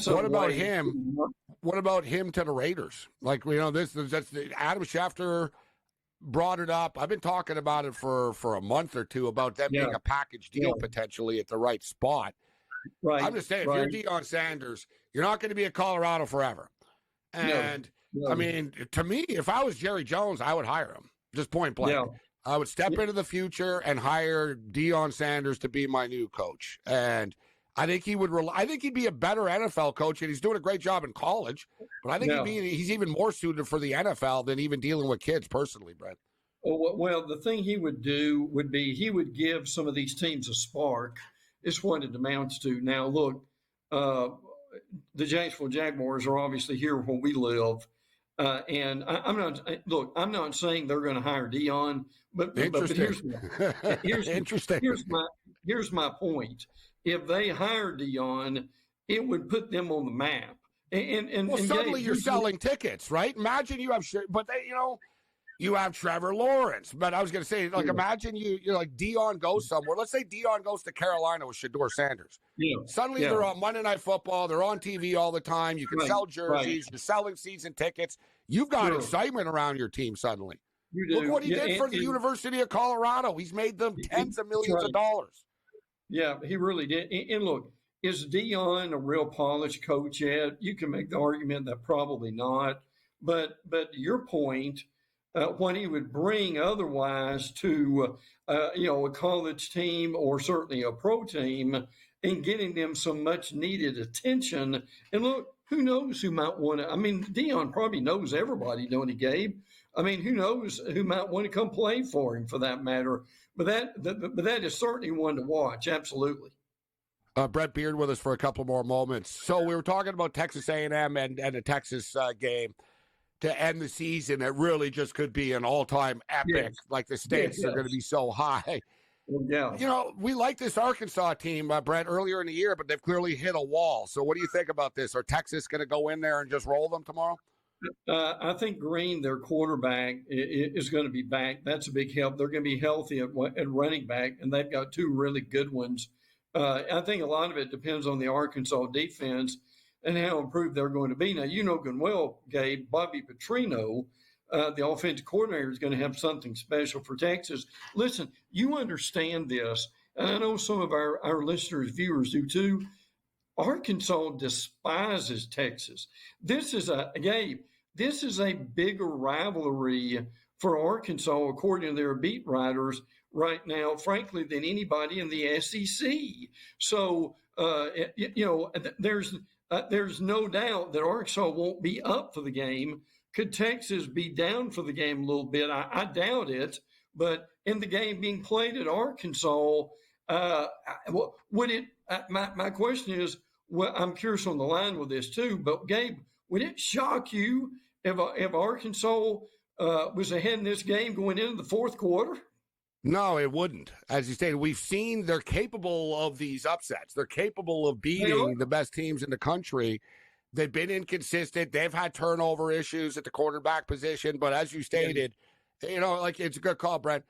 What about him? What about him to the Raiders? Like, that's Adam Schefter brought it up. I've been talking about it for a month or two about them being a package deal potentially at the right spot. Right. I'm just saying, if you're Deion Sanders, you're not going to be at Colorado forever. And I mean, to me, if I was Jerry Jones, I would hire him. Just point blank. Yeah. I would step into the future and hire Deion Sanders to be my new coach. And I think he would. I think he'd be a better NFL coach, and he's doing a great job in college. But I think he's even more suited for the NFL than even dealing with kids personally, Brent. Well, the thing he would do would be he would give some of these teams a spark. It's what it amounts to. Now, look, the Jacksonville Jaguars are obviously here where we live. And I'm not saying they're going to hire Deion, but here's my point. If they hire Deion, it would put them on the map. And suddenly you're selling tickets, right? Imagine you have, you have Trevor Lawrence. But I was going to say, imagine you're like Deion goes somewhere. Let's say Deion goes to Carolina with Shedeur Sanders. Suddenly they're on Monday Night Football. They're on TV all the time. You can sell jerseys. You're selling season tickets. You've got excitement around your team suddenly. You do. Look what he did for the University of Colorado. He's made them tens of millions of dollars. Yeah, he really did. And look, is Deion a real polished coach yet? You can make the argument that probably not. But your point, what he would bring otherwise to a college team or certainly a pro team and getting them some much needed attention. And look, who knows who might want to? I mean, Deion probably knows everybody, don't he, Gabe? I mean, who knows who might want to come play for him, for that matter. But that is certainly one to watch. Absolutely. Brett Beard with us for a couple more moments. So we were talking about Texas A&M and the Texas game to end the season. It really just could be an all-time epic. Like the stakes are going to be so high. Yeah. We like this Arkansas team, Brett, earlier in the year, but they've clearly hit a wall. So what do you think about this? Are Texas going to go in there and just roll them tomorrow? I think Green, their quarterback, is going to be back. That's a big help. They're going to be healthy at running back, and they've got two really good ones. I think a lot of it depends on the Arkansas defense and how improved they're going to be. Now, you know good and well, Gabe, Bobby Petrino, the offensive coordinator, is going to have something special for Texas. Listen, you understand this, and I know some of our listeners, viewers do too. Arkansas despises Texas. This is a bigger rivalry for Arkansas, according to their beat writers right now, frankly, than anybody in the SEC. So There's no doubt that Arkansas won't be up for the game. Could Texas be down for the game a little bit? I doubt it. But in the game being played at Arkansas, would it? My question is, well, I'm curious on the line with this too. But Gabe, would it shock you if Arkansas was ahead in this game going into the fourth quarter? No, it wouldn't. As you stated, we've seen they're capable of these upsets. They're capable of beating the best teams in the country. They've been inconsistent. They've had turnover issues at the quarterback position. But as you stated, like it's a good call, Brent.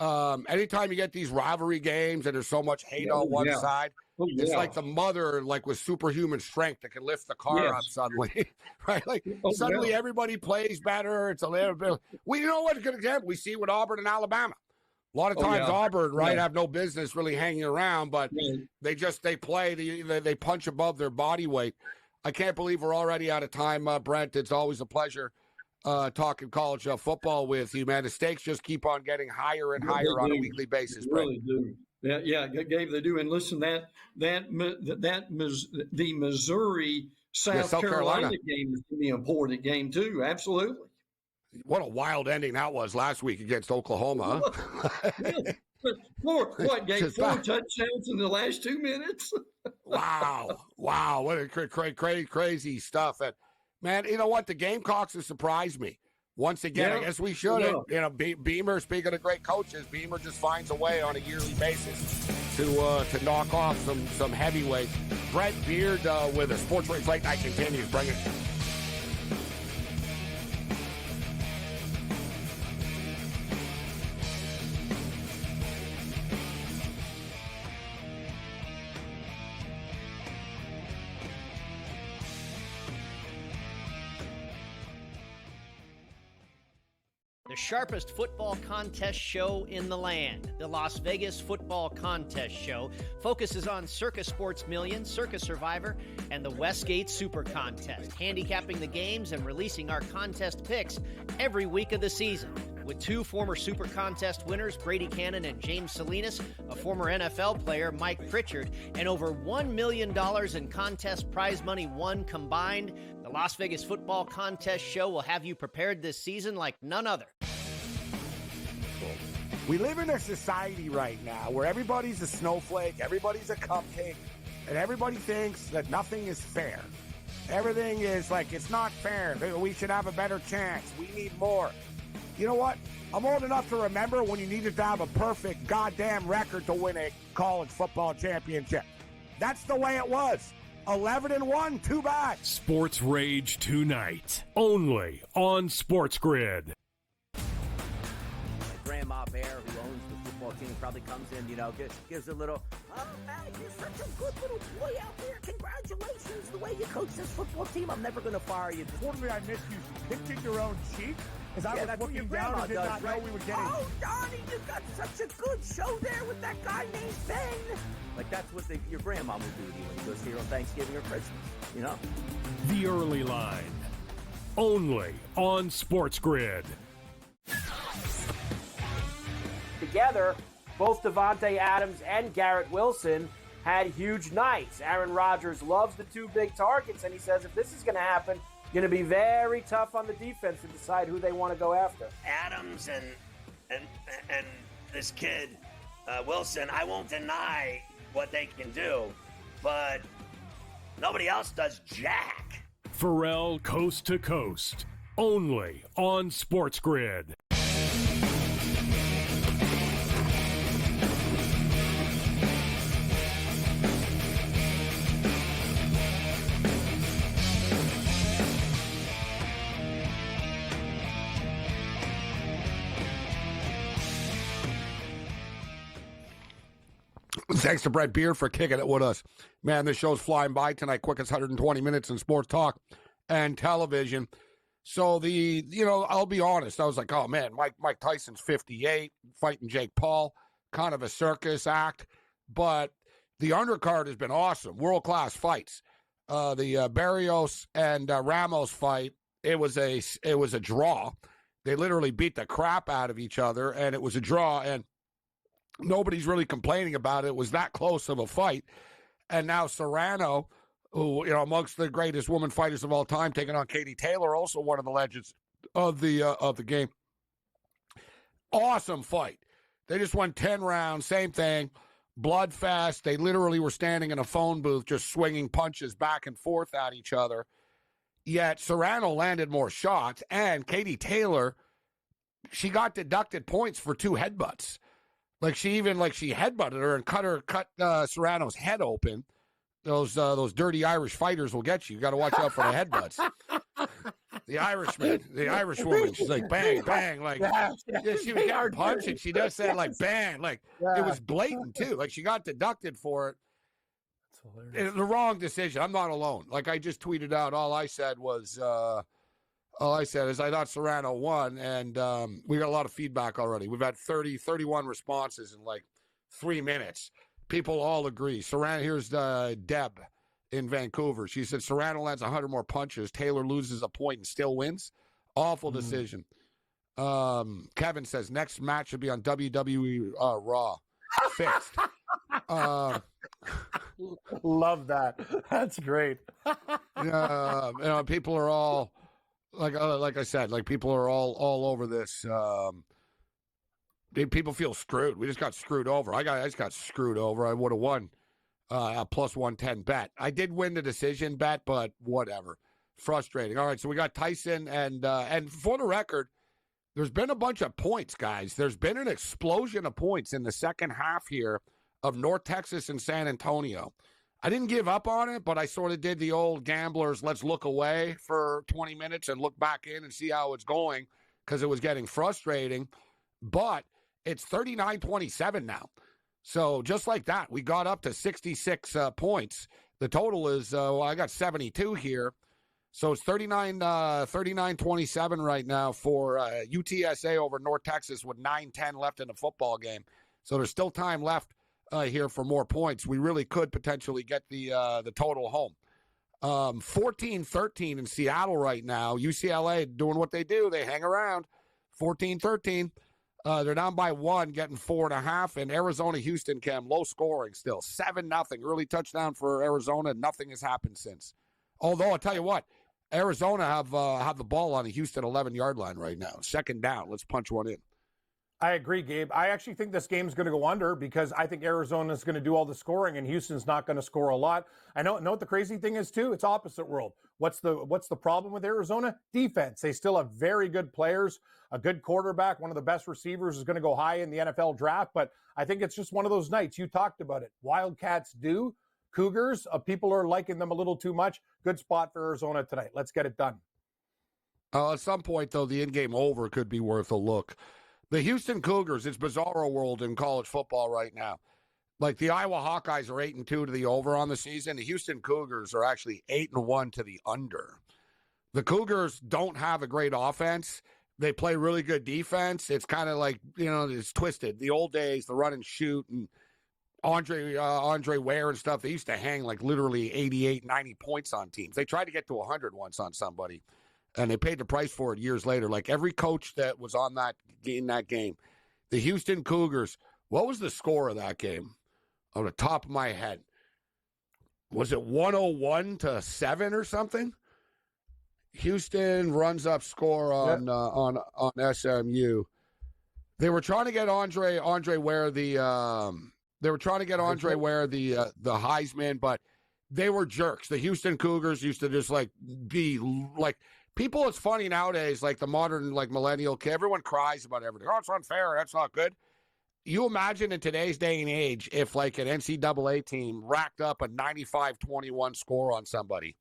Anytime you get these rivalry games and there's so much hate on one side, it's like the mother, like with superhuman strength that can lift the car up suddenly, right? Like suddenly everybody plays better. It's a little bit. Well, you know what? A good example we see with Auburn and Alabama. A lot of times Auburn, have no business really hanging around, but they play, they punch above their body weight. I can't believe we're already out of time, Brent. It's always a pleasure talking college football with you, man. The stakes just keep on getting higher and higher on a weekly basis, Brent. Really do. Yeah, Gabe, they do. And listen, the Missouri South Carolina game is going to be an important game too. Absolutely. What a wild ending that was last week against Oklahoma. What, Gabe? 4 touchdowns in the last 2 minutes? Wow. What a crazy stuff. And, man, you know what? The Gamecocks have surprised me. Once again, I guess we should have. Beamer, speaking of great coaches, Beamer just finds a way on a yearly basis to knock off some heavyweights. Brent Beard with a SportsRage Late Night continues. Bring it. The sharpest football contest show in the land, the Las Vegas Football Contest Show, focuses on Circus Sports Million, Circus Survivor, and the Westgate Super Contest, handicapping the games and releasing our contest picks every week of the season. With 2 former Super Contest winners, Brady Cannon and James Salinas, a former NFL player, Mike Pritchard, and over $1 million in contest prize money won combined, the Las Vegas Football Contest Show will have you prepared this season like none other. We live in a society right now where everybody's a snowflake, everybody's a cupcake, and everybody thinks that nothing is fair. Everything is like, it's not fair. We should have a better chance. We need more. You know what? I'm old enough to remember when you needed to have a perfect goddamn record to win a college football championship. That's the way it was. 11-1, too bad. SportsRage tonight, only on SportsGrid. Grandma Bear, who owns the football team, probably comes in, gives a little, oh, man, you're such a good little boy out there. Congratulations, the way you coach this football team. I'm never going to fire you. Totally, I missed you. You pinching your own cheek? As I was looking down and did not know we were getting... Oh, Donnie, you got such a good show there with that guy named Ben. Like, that's what your grandma would do to you when you go see her on Thanksgiving or Christmas, The Early Line, only on SportsGrid. Together, both Devontae Adams and Garrett Wilson had huge nights. Aaron Rodgers loves the 2 big targets, and he says if this is going to happen, going to be very tough on the defense to decide who they want to go after. Adams and this kid Wilson, I won't deny what they can do, but nobody else does jack. Pharrell Coast to Coast, only on SportsGrid. Thanks to Brent Beard for kicking it with us. Man, this show's flying by tonight. Quickest 120 minutes in sports talk and television. So I'll be honest. I was like, oh, man, Mike Tyson's 58, fighting Jake Paul. Kind of a circus act. But the undercard has been awesome. World-class fights. The Barrios and Ramos fight, it was a draw. They literally beat the crap out of each other, and it was a draw. And nobody's really complaining about it. It was that close of a fight. And now Serrano, who, amongst the greatest woman fighters of all time, taking on Katie Taylor, also one of the legends of the game. Awesome fight. They just won 10 rounds, same thing. Bloodfest. They literally were standing in a phone booth just swinging punches back and forth at each other. Yet Serrano landed more shots, and Katie Taylor, she got deducted points for 2 headbutts. She headbutted her and cut Serrano's head open. Those dirty Irish fighters will get you. You got to watch out for the headbutts. The Irishman, the Irish woman, she's like bang, bang, she was getting punched, and she just said bang, it was blatant too. She got deducted for it. It's the wrong decision. I'm not alone. I just tweeted out. All I said is I thought Serrano won, and we got a lot of feedback already. We've had 31 responses in 3 minutes. People all agree. Serrano. Here's Deb in Vancouver. She said Serrano lands 100 more punches. Taylor loses a point and still wins. Awful decision. Kevin says next match should be on WWE Raw. Fixed. Love that. That's great. People are all like I said, people are all over this. People feel screwed. We just got screwed over. I just got screwed over. I would have won a plus 110 bet. I did win the decision bet, but whatever. Frustrating. All right, so we got Tyson and for the record, there's been a bunch of points, guys. There's been an explosion of points in the second half here of North Texas and San Antonio. I didn't give up on it, but I sort of did the old gamblers, let's look away for 20 minutes and look back in and see how it's going because it was getting frustrating. But it's 39-27 now. So just like that, we got up to 66 points. The total is, I got 72 here. So it's 39-27 right now for UTSA over North Texas with 9-10 left in the football game. So there's still time left here for more points. We really could potentially get the total home. 14-13 in Seattle right now. UCLA doing what they do. They hang around. 14-13. They're down by 1, getting 4.5. And Arizona, Houston, Cam, low scoring still. 7-0. Early touchdown for Arizona. Nothing has happened since. Although, I'll tell you what, Arizona have the ball on the Houston 11-yard line right now. Second down. Let's punch one in. I agree, Gabe. I actually think this game's going to go under because I think Arizona's going to do all the scoring and Houston's not going to score a lot. I know what the crazy thing is too. It's opposite world. What's the problem with Arizona? Defense. They still have very good players, a good quarterback. One of the best receivers is going to go high in the NFL draft. But I think it's just one of those nights. You talked about it. Wildcats do. Cougars, people are liking them a little too much. Good spot for Arizona tonight. Let's get it done. At some point, though, the in-game over could be worth a look. The Houston Cougars, it's bizarro world in college football right now. The Iowa Hawkeyes are 8-2 to the over on the season. The Houston Cougars are actually 8-1 to the under. The Cougars don't have a great offense. They play really good defense. It's kind of it's twisted. The old days, the run and shoot and Andre Ware and stuff, they used to hang literally 88, 90 points on teams. They tried to get to 100 once on somebody. And they paid the price for it years later. Every coach that was in that game, the Houston Cougars, what was the score of that game? On the top of my head, was it 101-7 or something? Houston runs up score on SMU. They were trying to get Andre Ware the Heisman, but they were jerks. The Houston Cougars used to just be people. It's funny nowadays, the modern millennial kid, everyone cries about everything. Oh, it's unfair. That's not good. You imagine in today's day and age if an NCAA team racked up a 95-21 score on somebody,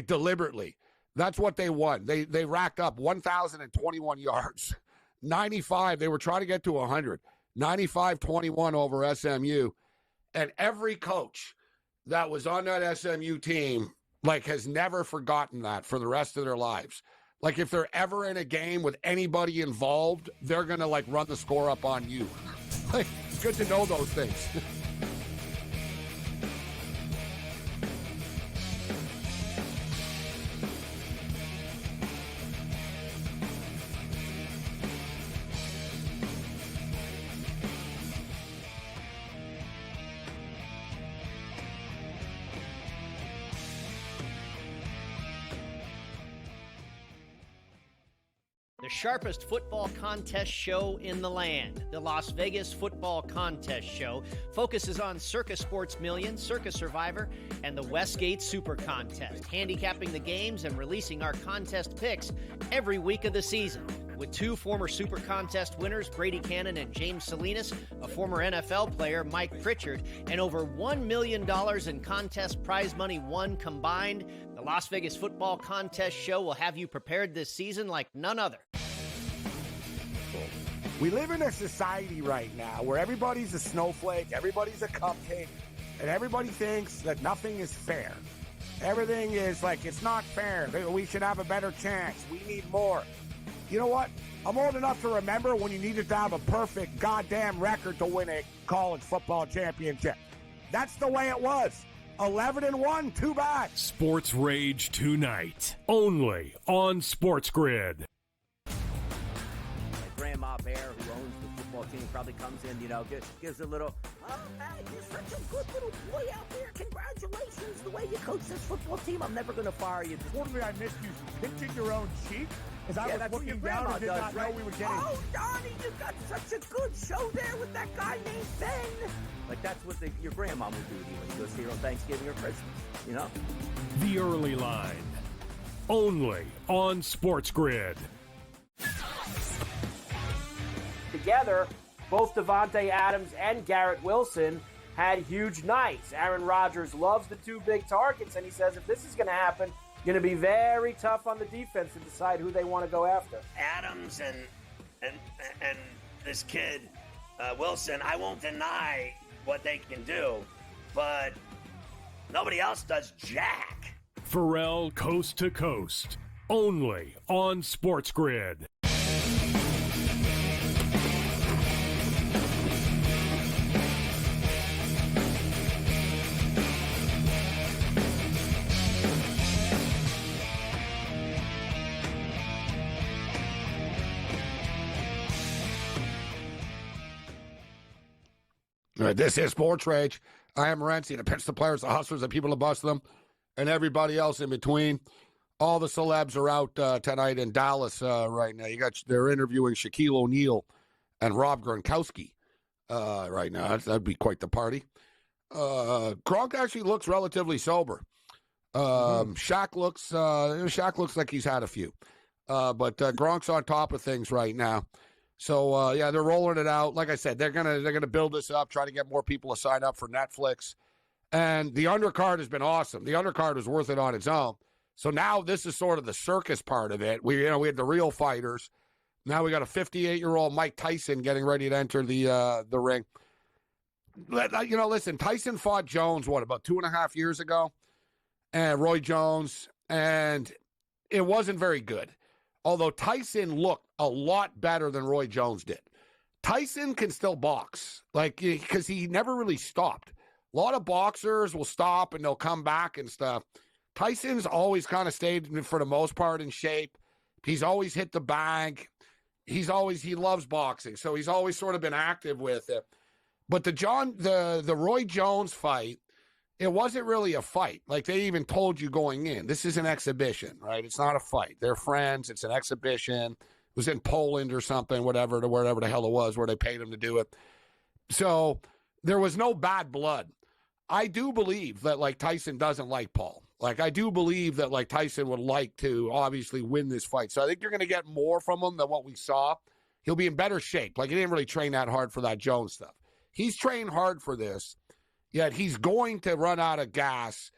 deliberately. That's what they won. They racked up 1,021 yards. 95. They were trying to get to 100. 95-21 over SMU. And every coach that was on that SMU team has never forgotten that for the rest of their lives. If they're ever in a game with anybody involved, they're going to run the score up on you. It's good to know those things. The sharpest football contest show in the land, the Las Vegas Football Contest Show, focuses on Circa Sports Million, Circa Survivor, and the Westgate Super Contest, handicapping the games and releasing our contest picks every week of the season. With two former Super Contest winners, Brady Cannon and James Salinas, a former NFL player, Mike Pritchard, and over $1 million in contest prize money won combined, the Las Vegas Football Contest Show will have you prepared this season like none other. We live in a society right now where everybody's a snowflake, everybody's a cupcake, and everybody thinks that nothing is fair. Everything is like, it's not fair. We should have a better chance. We need more. You know what? I'm old enough to remember when you needed to have a perfect goddamn record to win a college football championship. That's the way it was. 11-1, too bad. Sports Rage tonight, only on SportsGrid. Grandma Bear, who owns the football team, probably comes in, gives a little, oh, man, you're such a good little boy out there. Congratulations, the way you coach this football team. I'm never going to fire you. Totally, I missed you pinching your own cheek as I was that's what your looking down grandma and did does, not right? know we were getting. Oh, Donnie, you got such a good show there with that guy named Ben. Like, that's what your grandma would do to you when you go see her on Thanksgiving or Christmas, The Early Line, only on SportsGrid. Together, both Davante Adams and Garrett Wilson had huge nights. Aaron Rodgers loves the two big targets, and he says if this is going to happen, going to be very tough on the defense to decide who they want to go after. Adams and this kid Wilson, I won't deny what they can do, but nobody else does jack. Pharrell Coast to Coast, only on SportsGrid. This is Sports Rage. I am Morency, the pitch, the players, the hustlers, the people that bust them, and everybody else in between. All the celebs are out tonight in Dallas right now. They're interviewing Shaquille O'Neal and Rob Gronkowski right now. That'd be quite the party. Gronk actually looks relatively sober. Shaq looks like he's had a few, but Gronk's on top of things right now. So, they're rolling it out. Like I said, they're gonna build this up, try to get more people to sign up for Netflix. And the undercard has been awesome. The undercard was worth it on its own. So now this is sort of the circus part of it. We had the real fighters. Now we got a 58-year-old Mike Tyson getting ready to enter the ring. Listen, Tyson fought Jones, about 2.5 years ago? And Roy Jones, and it wasn't very good. Although Tyson looked a lot better than Roy Jones did. Tyson can still box, because he never really stopped. A lot of boxers will stop and they'll come back and stuff. Tyson's always kind of stayed, for the most part, in shape. He's always hit the bag. He loves boxing, so he's always sort of been active with it. But the Roy Jones fight, it wasn't really a fight. Like they even told you going in, this is an exhibition, right? It's not a fight. They're friends. It's an exhibition. It was in Poland or something, wherever the hell it was, where they paid him to do it. So there was no bad blood. I do believe that Tyson doesn't like Paul. I do believe that Tyson would like to obviously win this fight. So I think you're going to get more from him than what we saw. He'll be in better shape. He didn't really train that hard for that Jones stuff. He's trained hard for this. Yet he's going to run out of gas.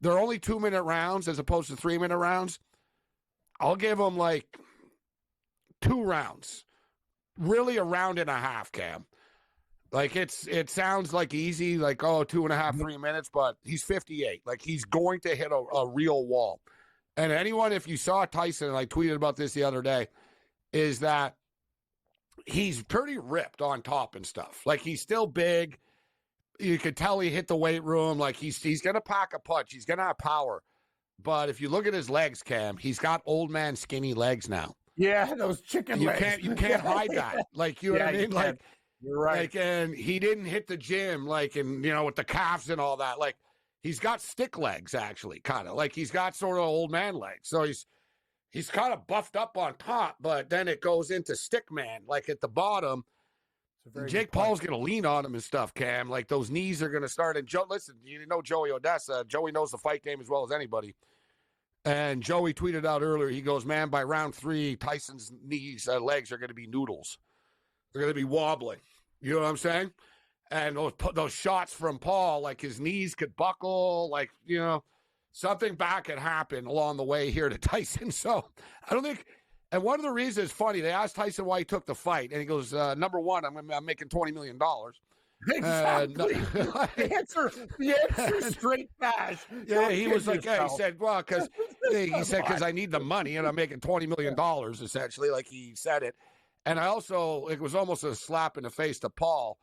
They're only 2-minute rounds as opposed to 3-minute rounds. I'll give him 2 rounds. Really a round and a half, Cam. It sounds easy, 2.5, 3 minutes, but he's 58. He's going to hit a real wall. And anyone, if you saw Tyson, and I tweeted about this the other day, is that he's pretty ripped on top and stuff. He's still big. You could tell he hit the weight room. He's going to pack a punch. He's going to have power. But if you look at his legs, Cam, he's got old man skinny legs now. Yeah, those chicken legs. You can't hide that. You know what I mean? You're right. And he didn't hit the gym, with the calves and all that. He's got stick legs, actually, kind of. He's got sort of old man legs. So he's kind of buffed up on top, but then it goes into stick man, like at the bottom. Jake Paul's going to lean on him and stuff, Cam. Like those knees are going to start. And Joe, listen, you know Joey Odessa. Joey knows the fight game as well as anybody. And Joey tweeted out earlier, he goes, man, by round 3, Tyson's knees, legs are going to be noodles. They're going to be wobbling. You know what I'm saying? And those shots from Paul, like his knees could buckle, like, you know, something bad could happen along the way here to Tyson. So I don't think. And one of the reasons, funny, they asked Tyson why he took the fight. And he goes, number one, I'm making $20 million. Exactly. The answer is straight cash. Yeah, he was like, yeah, he said, well, because I need the money and I'm making $20 million, essentially, like he said it. And it was almost a slap in the face to Paul,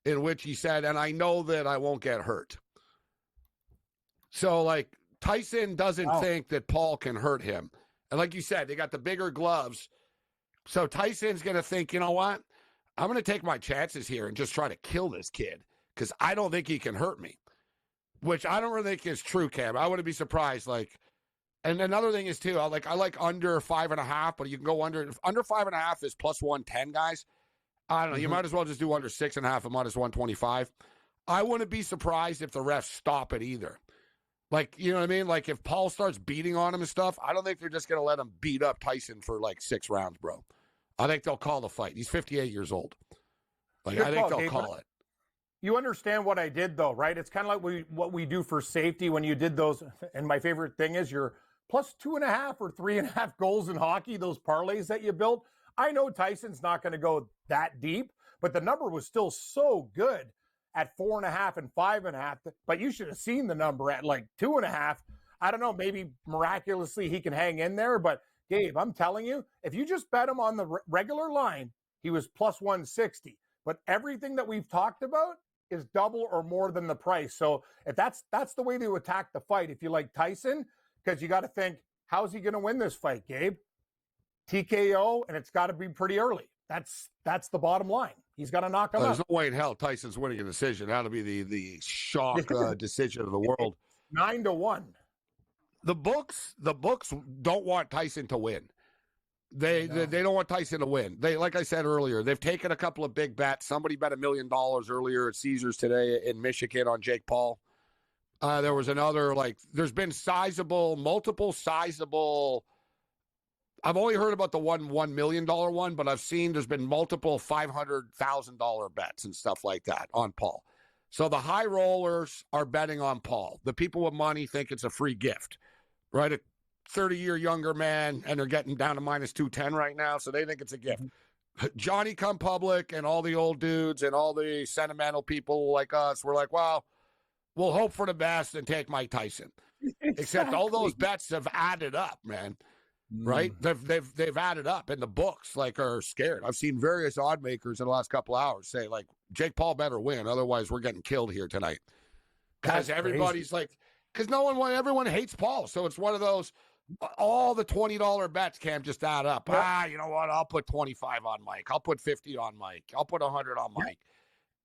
in which he said, and I know that I won't get hurt. So, like, Tyson doesn't think that Paul can hurt him. And like you said, they got the bigger gloves. So Tyson's going to think, you know what? I'm going to take my chances here and just try to kill this kid because I don't think he can hurt me, which I don't really think is true, Cam. I wouldn't be surprised. Like, and another thing is, too, I like under 5.5, but you can go under 5.5 is plus 110, guys. I don't know. You might as well just do under 6.5 and minus 125. I wouldn't be surprised if the refs stop it either. Like, you know what I mean? Like, if Paul starts beating on him and stuff, I don't think they're just going to let him beat up Tyson for, like, 6 rounds, bro. I think they'll call the fight. He's 58 years old. Like, I think they'll call it. You understand what I did, though, right? It's kind of like what we do for safety when you did those. And my favorite thing is your plus 2.5 or 3.5 goals in hockey, those parlays that you built. I know Tyson's not going to go that deep, but the number was still so good at 4.5 and 5.5, but you should have seen the number at like 2.5. I don't know, maybe miraculously he can hang in there, but Gabe, I'm telling you, if you just bet him on the regular line, he was plus 160. But everything that we've talked about is double or more than the price. So if that's the way to attack the fight, if you like Tyson, because you got to think, how's he going to win this fight, Gabe? TKO, and it's got to be pretty early. That's the bottom line. He's got to knock him out. There's no way in hell Tyson's winning a decision. That'll be the shock decision of the world. 9-1. The books don't want Tyson to win. They don't want Tyson to win. They, like I said earlier, they've taken a couple of big bets. Somebody bet $1 million earlier at Caesars today in Michigan on Jake Paul. There was another, there's been multiple sizable. I've only heard about the $1 million one, but I've seen there's been multiple $500,000 bets and stuff like that on Paul. So the high rollers are betting on Paul. The people with money think it's a free gift, right? A 30-year younger man, and they're getting down to minus 210 right now, so they think it's a gift. Johnny come public and all the old dudes and all the sentimental people like us were like, well, we'll hope for the best and take Mike Tyson. Exactly. Except all those bets have added up, man. Right? They've added up, and the books are scared. I've seen various odd makers in the last couple hours say Jake Paul better win, otherwise we're getting killed here tonight. Because everybody's because everyone hates Paul, so it's one of those. All the $20 bets can't just add up. You know what? I'll put 25 on Mike. I'll put 50 on Mike. I'll put 100 on Mike.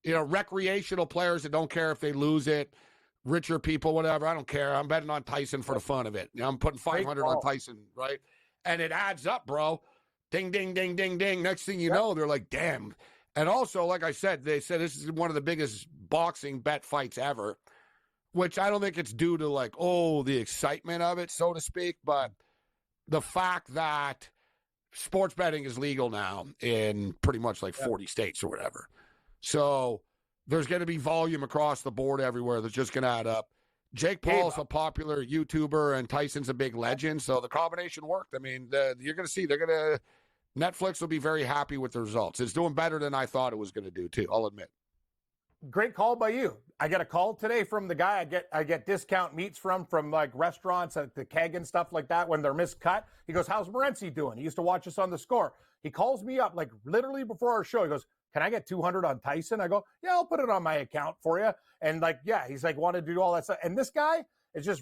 You know, recreational players that don't care if they lose it. Richer people, whatever. I don't care. I'm betting on Tyson for the fun of it. You know, I'm putting 500 on Tyson, right? And it adds up, bro. Ding, ding, ding, ding, ding. Next thing you know, they're like, damn. And also, like I said, they said this is one of the biggest boxing bet fights ever, which I don't think it's due to the excitement of it, so to speak, but the fact that sports betting is legal now in pretty much 40 states or whatever. So there's going to be volume across the board everywhere that's just going to add up. Jake Paul's a popular YouTuber, and Tyson's a big legend, so the combination worked. I mean, you're going to see Netflix will be very happy with the results. It's doing better than I thought it was going to do, too, I'll admit. Great call by you. I got a call today from the guy I get discount meats from restaurants at the keg and stuff like that when they're miscut. He goes, how's Morency doing? He used to watch us on The Score. He calls me up literally before our show. He goes, can I get 200 on Tyson? I go, yeah, I'll put it on my account for you. And he's wanted to do all that stuff. And this guy is just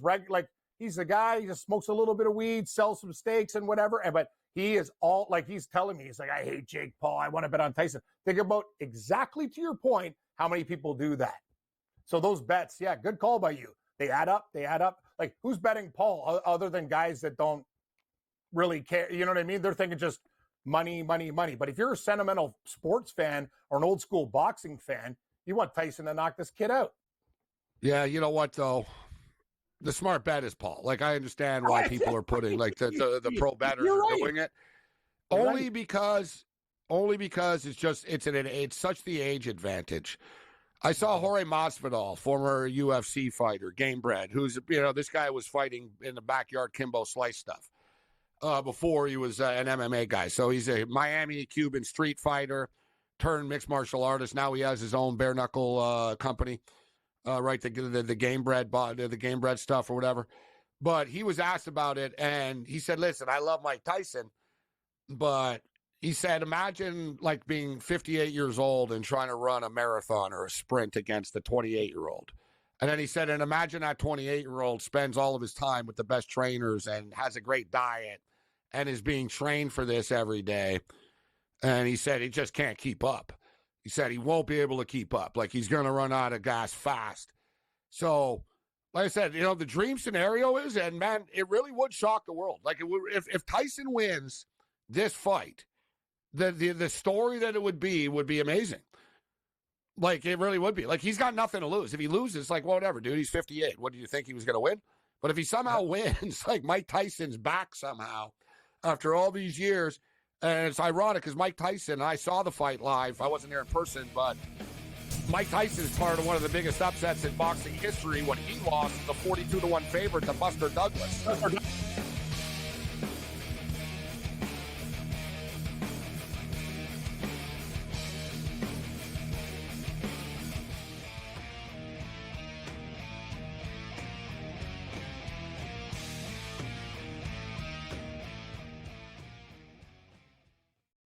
he's a guy, he just smokes a little bit of weed, sells some steaks and whatever. But he is all he's telling me, he's I hate Jake Paul. I want to bet on Tyson. Think about exactly to your point, how many people do that. So those bets, yeah, good call by you. They add up. Who's betting Paul other than guys that don't really care. You know what I mean? They're thinking just money, money, money. But if you're a sentimental sports fan or an old school boxing fan, you want Tyson to knock this kid out. Yeah, you know what, though? The smart bet is Paul. Like, I understand why people are putting, like, the pro bettors are doing it. Only because it's such the age advantage. I saw Jorge Masvidal, former UFC fighter, game bred, who's, this guy was fighting in the backyard Kimbo Slice stuff before he was an MMA guy. So he's a Miami Cuban street fighter turned mixed martial artist. Now he has his own bare knuckle company, right? The game bred stuff or whatever. But he was asked about it, and he said, "Listen, I love Mike Tyson, but." He said, imagine like being 58 years old and trying to run a marathon or a sprint against a 28-year-old. And then he said, and imagine that 28-year-old spends all of his time with the best trainers and has a great diet and is being trained for this every day. And he said he just can't keep up. He said he won't be able to keep up. Like he's going to run out of gas fast. So, like I said, the dream scenario is, and man, it really would shock the world. Like if Tyson wins this fight, the story that it would be amazing. Like, it really would be. Like, he's got nothing to lose. If he loses, like, whatever, dude, he's 58. What, do you think he was going to win? But if he somehow wins, like, Mike Tyson's back somehow after all these years, and it's ironic because Mike Tyson, I saw the fight live. I wasn't there in person, but Mike Tyson is part of one of the biggest upsets in boxing history when he lost the 42-1 favorite to Buster Douglas.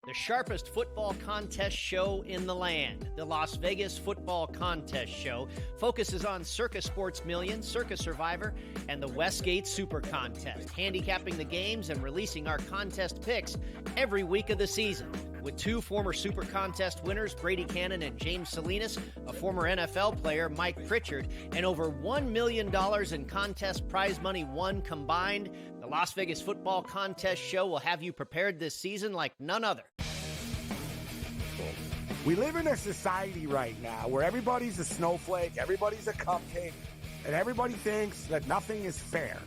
The sharpest football contest show in the land, the Las Vegas Football Contest Show, focuses on Circus Sports Million, Circus Survivor, and the Westgate Super Contest, handicapping the games and releasing our contest picks every week of the season. With two former Super Contest winners, Brady Cannon and James Salinas, a former NFL player, Mike Pritchard, and over $1 million in contest prize money won combined, the Las Vegas Football Contest Show will have you prepared this season like none other. We live in a society right now where everybody's a snowflake, everybody's a cupcake, and everybody thinks that nothing is fair.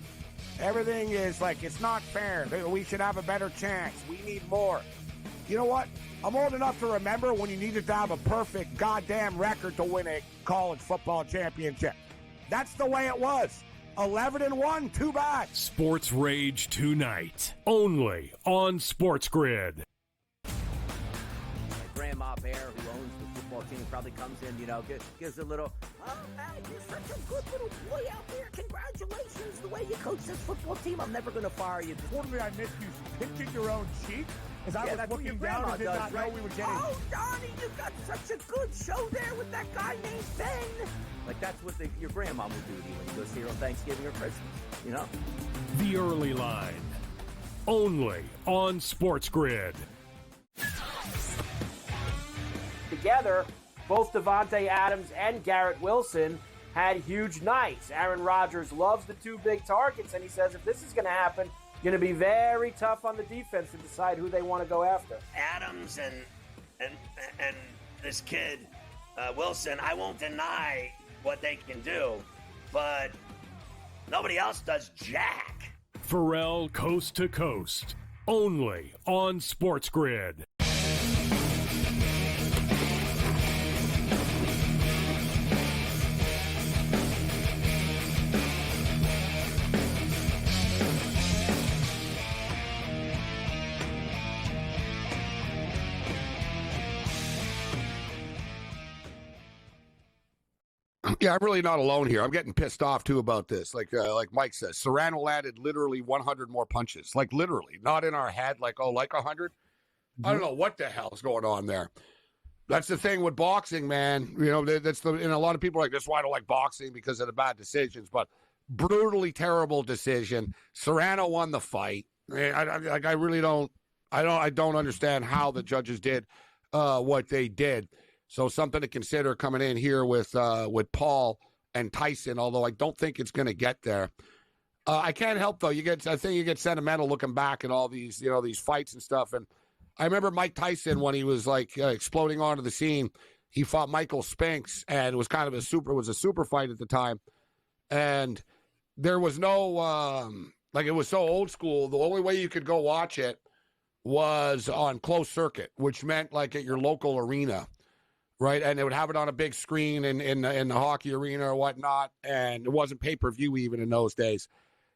Everything is like, it's not fair. We should have a better chance. We need more. You know what? I'm old enough to remember when you needed to have a perfect goddamn record to win a college football championship. That's the way it was. 11-1, too bad. Sports Rage tonight, only on SportsGrid. Grandma Bear, who owns the football team, probably comes in, gives a little, "Oh, man, you're such a good little boy out there. Congratulations, the way you coach this football team. I'm never going to fire you." Totally, I missed you pinching your own cheek as I was that's what looking your down grandma and did does, not right? know we were getting. "Oh, Donnie, you got such a good show there with that guy named Ben." Like, that's what your grandma would do to you when you go see her on Thanksgiving or Christmas, The Early Line, only on SportsGrid. Together, both Devontae Adams and Garrett Wilson had huge nights. Aaron Rodgers loves the two big targets, and he says if this is going to happen, going to be very tough on the defense to decide who they want to go after. Adams and this kid Wilson, I won't deny what they can do, but nobody else does jack. Pharrell Coast to Coast, only on SportsGrid. Yeah, I'm really not alone here. I'm getting pissed off, too, about this. Like Mike says, Serrano added literally 100 more punches. Like, literally. Not in our head, like 100. I don't know what the hell is going on there. That's the thing with boxing, man. And a lot of people are like, that's why I don't like boxing, because of the bad decisions. But brutally terrible decision. Serrano won the fight. I really don't. I don't understand how the judges did what they did. So something to consider coming in here with Paul and Tyson, although I don't think it's going to get there. I can't help though. I think you get sentimental looking back at all these, these fights and stuff. And I remember Mike Tyson when he was like exploding onto the scene. He fought Michael Spinks, and it was kind of a super fight at the time. And there was no it was so old school. The only way you could go watch it was on closed circuit, which meant like at your local arena, right? And they would have it on a big screen in the hockey arena or whatnot. And it wasn't pay-per-view even in those days.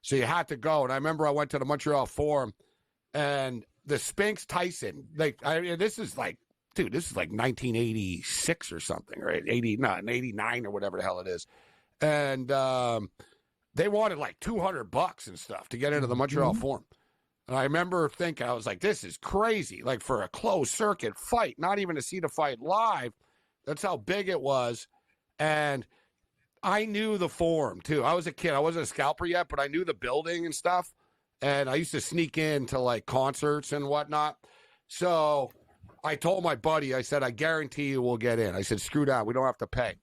So you had to go. And I remember I went to the Montreal Forum, and the Spinks Tyson, this is like 1986 or something, right? 89 or whatever the hell it is. And they wanted like $200 and stuff to get into the Montreal Forum. And I remember thinking, I was like, this is crazy. Like for a closed circuit fight, not even to see the fight live. That's how big it was. And I knew the Forum too. I was a kid. I wasn't a scalper yet, but I knew the building and stuff. And I used to sneak in to like concerts and whatnot. So I told my buddy, I said, I guarantee you we'll get in. I said, screw that. We don't have to pay.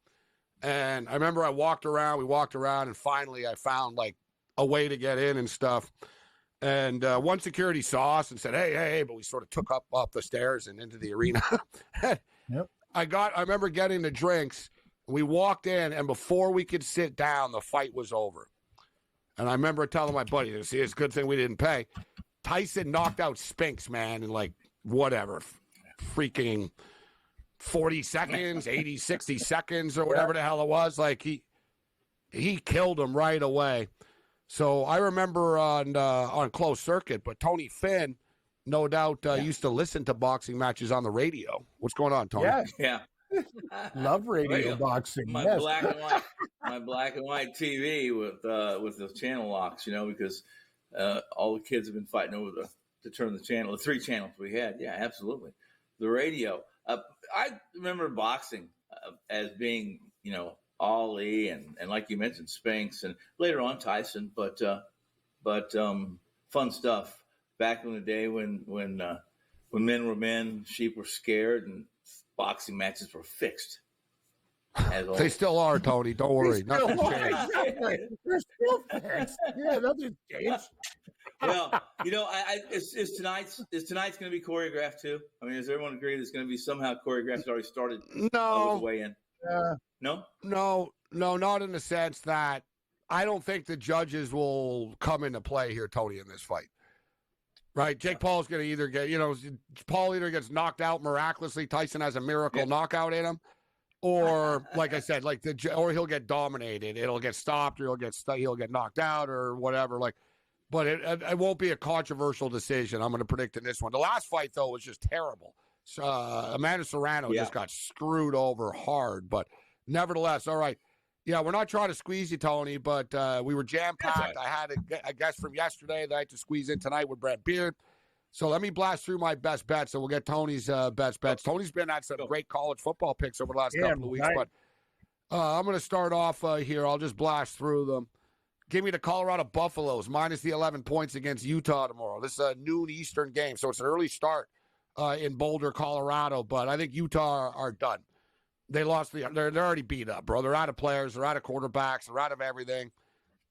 And I remember we walked around, and finally I found like a way to get in and stuff. And one security saw us and said, hey, but we sort of took up the stairs and into the arena. Yep. I remember getting the drinks. We walked in, and before we could sit down, the fight was over. And I remember telling my buddy, see, it's a good thing we didn't pay. Tyson knocked out Spinks, man, in like whatever, freaking 40 seconds, 80, 60 seconds or whatever the hell it was. Like he killed him right away. So I remember on closed circuit, but Tony Finn, no doubt, used to listen to boxing matches on the radio. What's going on, Tony? Yeah. Love radio boxing. My black and white TV with the channel locks, because all the kids have been fighting over to turn the channel, the 3 channels we had. Yeah, absolutely. The radio. I remember boxing as being, Ali and like you mentioned, Spinks, and later on Tyson, but fun stuff back in the day when men were men, sheep were scared, and boxing matches were fixed. They still are, Tony. Don't worry. Nothing's changed. Exactly. They're still fixed. Yeah, nothing's changed. Well, is tonight's going to be choreographed too? I mean, does everyone agree it's going to be somehow choreographed? It's already started. No. With the way in. No, not in the sense that I don't think the judges will come into play here, Tony, in this fight. Right? Jake Paul's going to either get, Paul either gets knocked out miraculously. Tyson has a miracle knockout in him. Or, like I said, or he'll get dominated. It'll get stopped, or he'll get knocked out, or whatever. But it won't be a controversial decision. I'm going to predict in this one. The last fight though was just terrible. Amanda Serrano just got screwed over hard. But nevertheless, all right. Yeah, we're not trying to squeeze you, Tony, but we were jam packed. I had a guest from yesterday that I had to squeeze in tonight with Brett Beard. So let me blast through my best bets, and we'll get Tony's best bets. Tony's been at some great college football picks over the last couple of weeks, but I'm going to start off here. I'll just blast through them. Give me the Colorado Buffaloes, minus the 11 points against Utah tomorrow. This is a noon Eastern game, so it's an early start in Boulder, Colorado, but I think Utah are done. They lost they're already beat up, bro. They're out of players, they're out of quarterbacks, they're out of everything.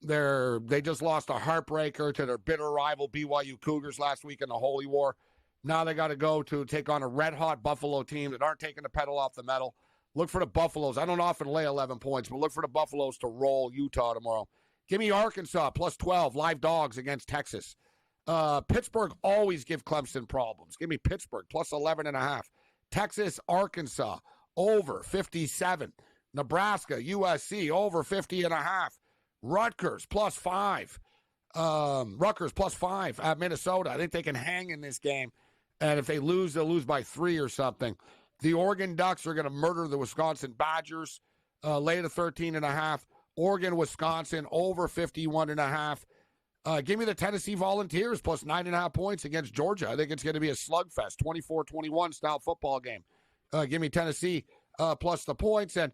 They just lost a heartbreaker to their bitter rival BYU Cougars last week in the Holy War. Now they got to go to take on a red-hot Buffalo team that aren't taking the pedal off the metal. Look for the Buffaloes. I don't often lay 11 points, but look for the Buffaloes to roll Utah tomorrow. Give me Arkansas, plus 12, live dogs against Texas. Pittsburgh always give Clemson problems. Give me Pittsburgh, plus 11.5. Texas, Arkansas, over 57. Nebraska, USC, over 50.5. Rutgers plus 5. Rutgers plus 5 at Minnesota. I think they can hang in this game. And if they lose, they'll lose by 3 or something. The Oregon Ducks are going to murder the Wisconsin Badgers. Lay to 13.5. Oregon, Wisconsin, over 51.5. Give me the Tennessee Volunteers plus 9.5 points against Georgia. I think it's going to be a slugfest, 24-21 style football game. Give me Tennessee plus the points. And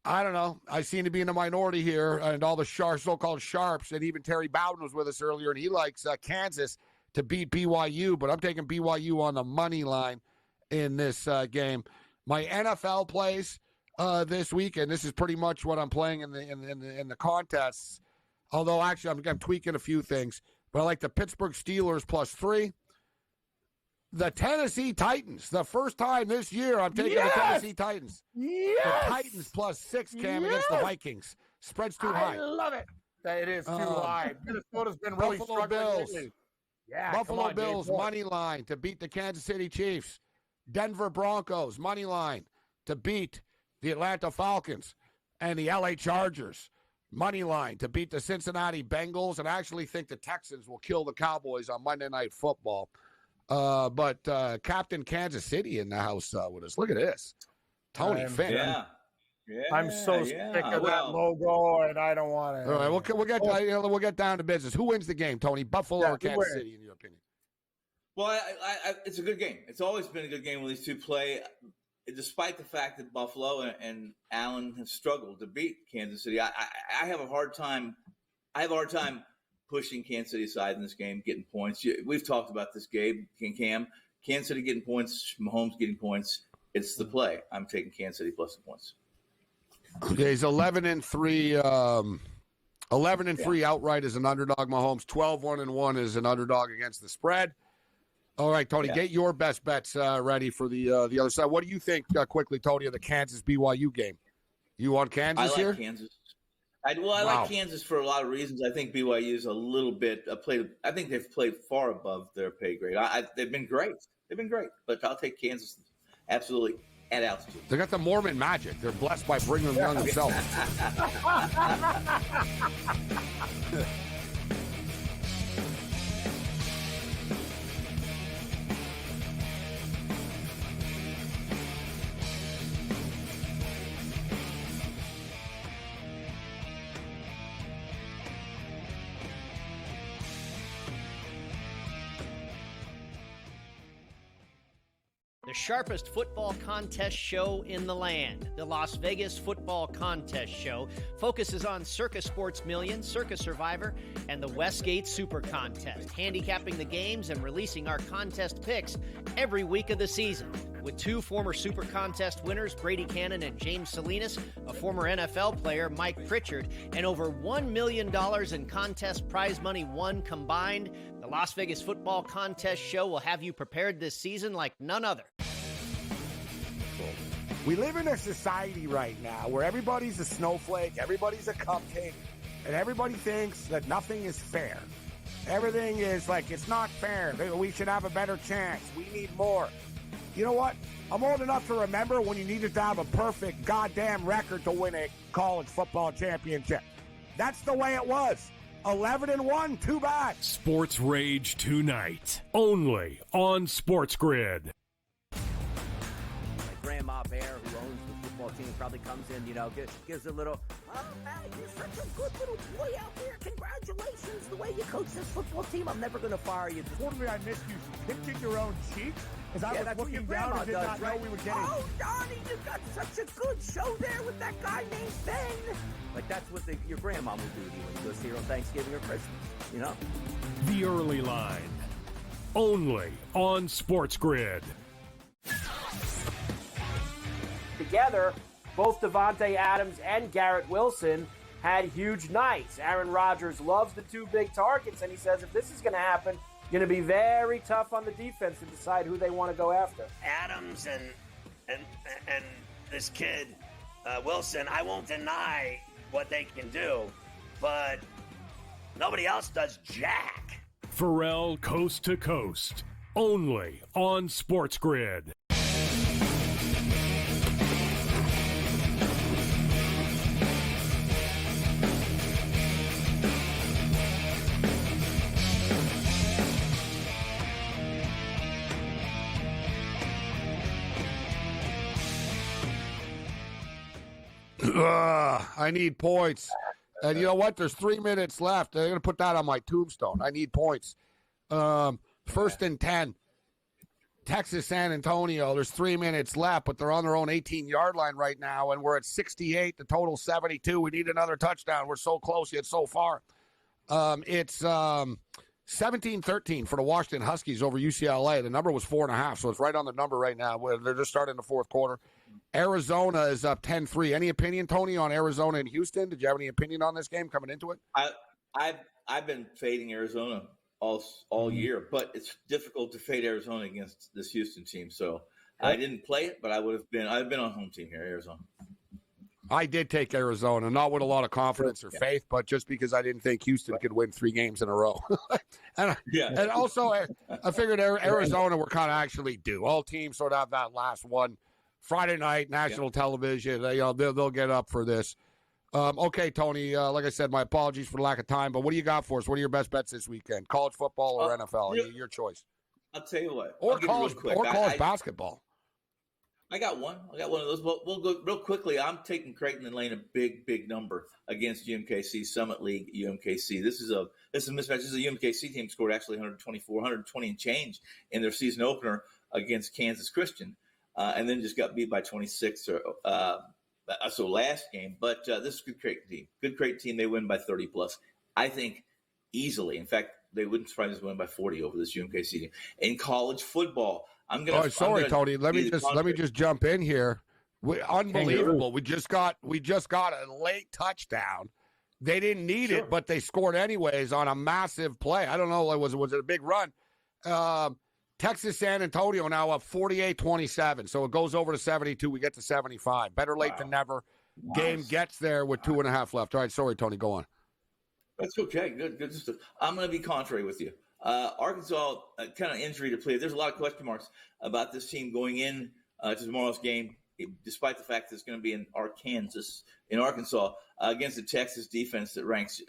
I don't know. I seem to be in the minority here, and all the so-called sharps, and even Terry Bowden was with us earlier, and he likes Kansas to beat BYU, but I'm taking BYU on the money line in this game. My NFL plays this week, and this is pretty much what I'm playing in the contests. Although, actually, I'm tweaking a few things. But I like the Pittsburgh Steelers +3. The Tennessee Titans. The first time this year I'm taking the Tennessee Titans. Yes! The Titans +6, Cam, against the Vikings. Spread's too high. I love it. It is too high. Minnesota's been really Buffalo struggling Bills. lately. Yeah, Buffalo Bills, money line to beat the Kansas City Chiefs. Denver Broncos, money line to beat the Atlanta Falcons. And the LA Chargers, money line to beat the Cincinnati Bengals. And I actually think the Texans will kill the Cowboys on Monday Night Football. But Captain Kansas City in the house with us. Look at this. Tony Finn. Yeah. I'm so sick of that logo, and I don't want to. All right, we'll get down to business. Who wins the game, Tony? Buffalo or Kansas City, in your opinion? Well, it's a good game. It's always been a good game when these two play, despite the fact that Buffalo and Allen have struggled to beat Kansas City. I have a hard time. Pushing Kansas City aside in this game, getting points. We've talked about this, Gabe, Cam. Kansas City getting points, Mahomes getting points. It's the play. I'm taking Kansas City plus the points. Okay, he's 11-3. 11-3 outright as an underdog. Mahomes 12-1-1 as an underdog against the spread. All right, Tony, get your best bets ready for the other side. What do you think, quickly, Tony, of the Kansas BYU game? You on Kansas here? I like Kansas. I like Kansas for a lot of reasons. I think BYU is a little bit I think they've played far above their pay grade. They've been great. But I'll take Kansas absolutely at altitude. They got the Mormon magic. They're blessed by Brigham Young himself. The sharpest football contest show in the land, the Las Vegas Football Contest Show, focuses on Circa Sports Million, Circa Survivor, and the Westgate Super Contest, handicapping the games and releasing our contest picks every week of the season. With two former Super Contest winners, Brady Cannon and James Salinas, a former NFL player, Mike Pritchard, and over $1 million in contest prize money won combined, the Las Vegas Football Contest Show will have you prepared this season like none other. We live in a society right now where everybody's a snowflake, everybody's a cupcake, and everybody thinks that nothing is fair. Everything is like, it's not fair. We should have a better chance. We need more. You know what? I'm old enough to remember when you needed to have a perfect goddamn record to win a college football championship. That's the way it was. 11-1, too bad. Sports Rage tonight, only on SportsGrid. Grandma Bear, who owns the football team, probably comes in, gives a little, oh, man, you're such a good little boy out there. Congratulations, the way you coach this football team. I'm never going to fire you. Totally, I missed you pinching your own cheek as I was that's what your looking down grandma and did does, not right? know we were getting. Oh, Donnie, you got such a good show there with that guy named Ben. Like, that's what your grandma would do to you when you go see her on Thanksgiving or Christmas, The Early Line, only on SportsGrid. Together, both Davante Adams and Garrett Wilson had huge nights. Aaron Rodgers loves the two big targets, and he says if this is going to happen, going to be very tough on the defense to decide who they want to go after. Adams and this kid Wilson, I won't deny what they can do, but nobody else does jack. Pharrell Coast to Coast, only on SportsGrid. I need points. And you know what? There's 3 minutes left. They're going to put that on my tombstone. I need points. First and 10. Texas, San Antonio. There's 3 minutes left, but they're on their own 18-yard line right now, and we're at 68. The total 72. We need another touchdown. We're so close yet so far. It's 17-13 for the Washington Huskies over UCLA. The number was 4.5, so it's right on the number right now. They're just starting the fourth quarter. Arizona is up 10-3. Any opinion, Tony, on Arizona and Houston? Did you have any opinion on this game coming into it? I've been fading Arizona all year, but it's difficult to fade Arizona against this Houston team. So I didn't play it, but I've been on home team here, Arizona. I did take Arizona, not with a lot of confidence or faith, but just because I didn't think Houston could win 3 games in a row. and also, I figured Arizona were kind of actually due. All teams sort of have that last one. Friday night, national television, they'll get up for this. Okay, Tony, like I said, my apologies for the lack of time, but what do you got for us? What are your best bets this weekend? College football or NFL? Your choice. I'll tell you what. Or college basketball. I got one. I got one of those. We'll go real quickly. I'm taking Creighton and laying a big number against UMKC, Summit League UMKC. This is a mismatch. This is a UMKC team scored actually 120 and change in their season opener against Kansas Christian, and then just got beat by 26 so last game. But this is a good Creighton team. Good Creighton team. They win by 30 plus. I think easily. In fact, they wouldn't surprise us win by 40 over this UMKC team. In college football, Tony. Let me just jump in here. Unbelievable. We just got a late touchdown. They didn't need it, but they scored anyways on a massive play. I don't know. Was it a big run? Texas San Antonio now up 48-27. So it goes over to 72. We get to 75. Better late than never. Game gets there with 2.5 left. All right. Sorry, Tony. Go on. That's okay. Good stuff. I'm going to be contrary with you. Arkansas, kind of injury to play. There's a lot of question marks about this team going in to tomorrow's game, despite the fact that it's going to be in Arkansas, against the Texas defense that ranks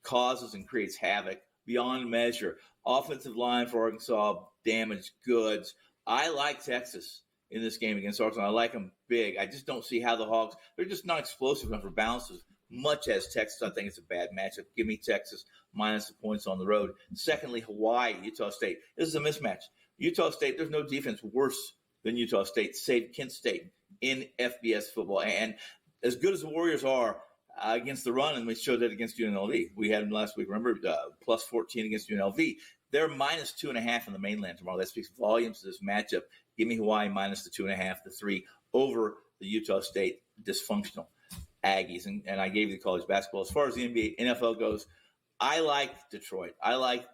causes and creates havoc beyond measure. Offensive line for Arkansas, damaged goods. I like Texas in this game against Arkansas. I like them big. I just don't see how the Hogs, they're just not explosive enough for balances. Much as Texas, I think it's a bad matchup. Give me Texas minus the points on the road. Secondly, Hawaii, Utah State. This is a mismatch. Utah State, there's no defense worse than Utah State, save Kent State in FBS football. And as good as the Warriors are against the run, and we showed that against UNLV. We had them last week, remember, plus 14 against UNLV. They're minus 2.5 in the mainland tomorrow. That speaks volumes to this matchup. Give me Hawaii minus the 2.5, the 3 over the Utah State dysfunctional Aggies, and I gave you the college basketball. As far as the NBA, NFL goes, I like Detroit. I like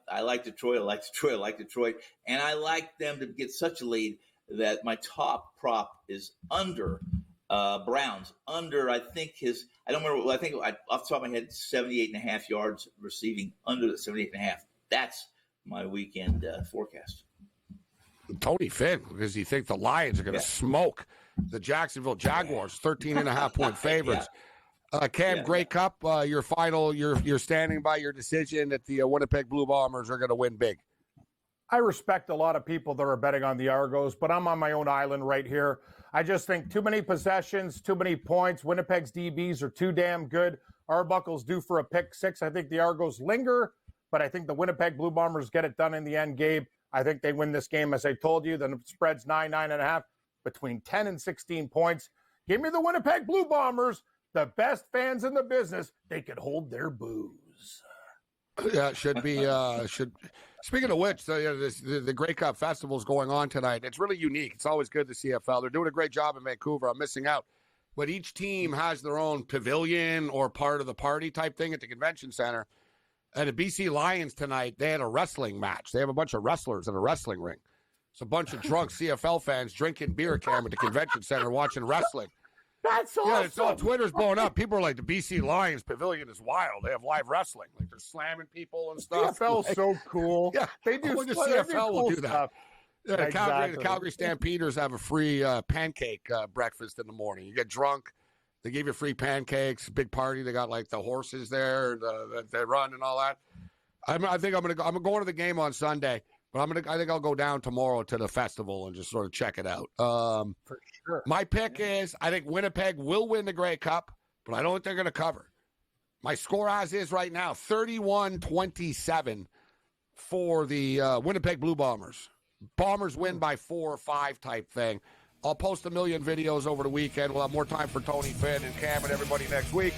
Detroit. And I like them to get such a lead that my top prop is under Browns. Under, I think I don't remember. I think off the top of my head, 78.5 yards receiving, under the 78.5. That's my weekend forecast. Tony Finn, because you think the Lions are going to smoke the Jacksonville Jaguars, 13.5-point favorites. Cam, Grey Cup, your final, you're standing by your decision that the Winnipeg Blue Bombers are going to win big. I respect a lot of people that are betting on the Argos, but I'm on my own island right here. I just think too many possessions, too many points. Winnipeg's DBs are too damn good. Arbuckle's due for a pick 6. I think the Argos linger, but I think the Winnipeg Blue Bombers get it done in the end, Gabe. I think they win this game. As I told you, the spread's 9.5, between 10 and 16 points. Give me the Winnipeg Blue Bombers, the best fans in the business. They could hold their booze. Yeah, should be. Speaking of which, the Grey Cup Festival is going on tonight. It's really unique. It's always good to CFL. They're doing a great job in Vancouver. I'm missing out. But each team has their own pavilion or part of the party type thing at the convention center. And the BC Lions tonight, they had a wrestling match. They have a bunch of wrestlers in a wrestling ring. It's a bunch of drunk CFL fans drinking beer, Cam, at the convention center watching wrestling. That's awesome. Yeah, it's all Twitter's blowing up. People are like, the BC Lions pavilion is wild. They have live wrestling. Like, they're slamming people and stuff. CFL's like, so cool. Yeah, they do. The CFL will do that. Yeah, Exactly. The Calgary Stampeders have a free pancake breakfast in the morning. You get drunk. They give you free pancakes, big party. They got like the horses there that they run and all that. I think I'm going to the game on Sunday, but I think I'll go down tomorrow to the festival and just sort of check it out. For sure. My pick is I think Winnipeg will win the Grey Cup, but I don't think they're going to cover. My score as is right now, 31-27 for the Winnipeg Blue Bombers. Bombers win by 4 or 5 type thing. I'll post a million videos over the weekend. We'll have more time for Tony Finn and Cam and everybody next week.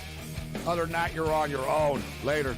Other than that, you're on your own. Later.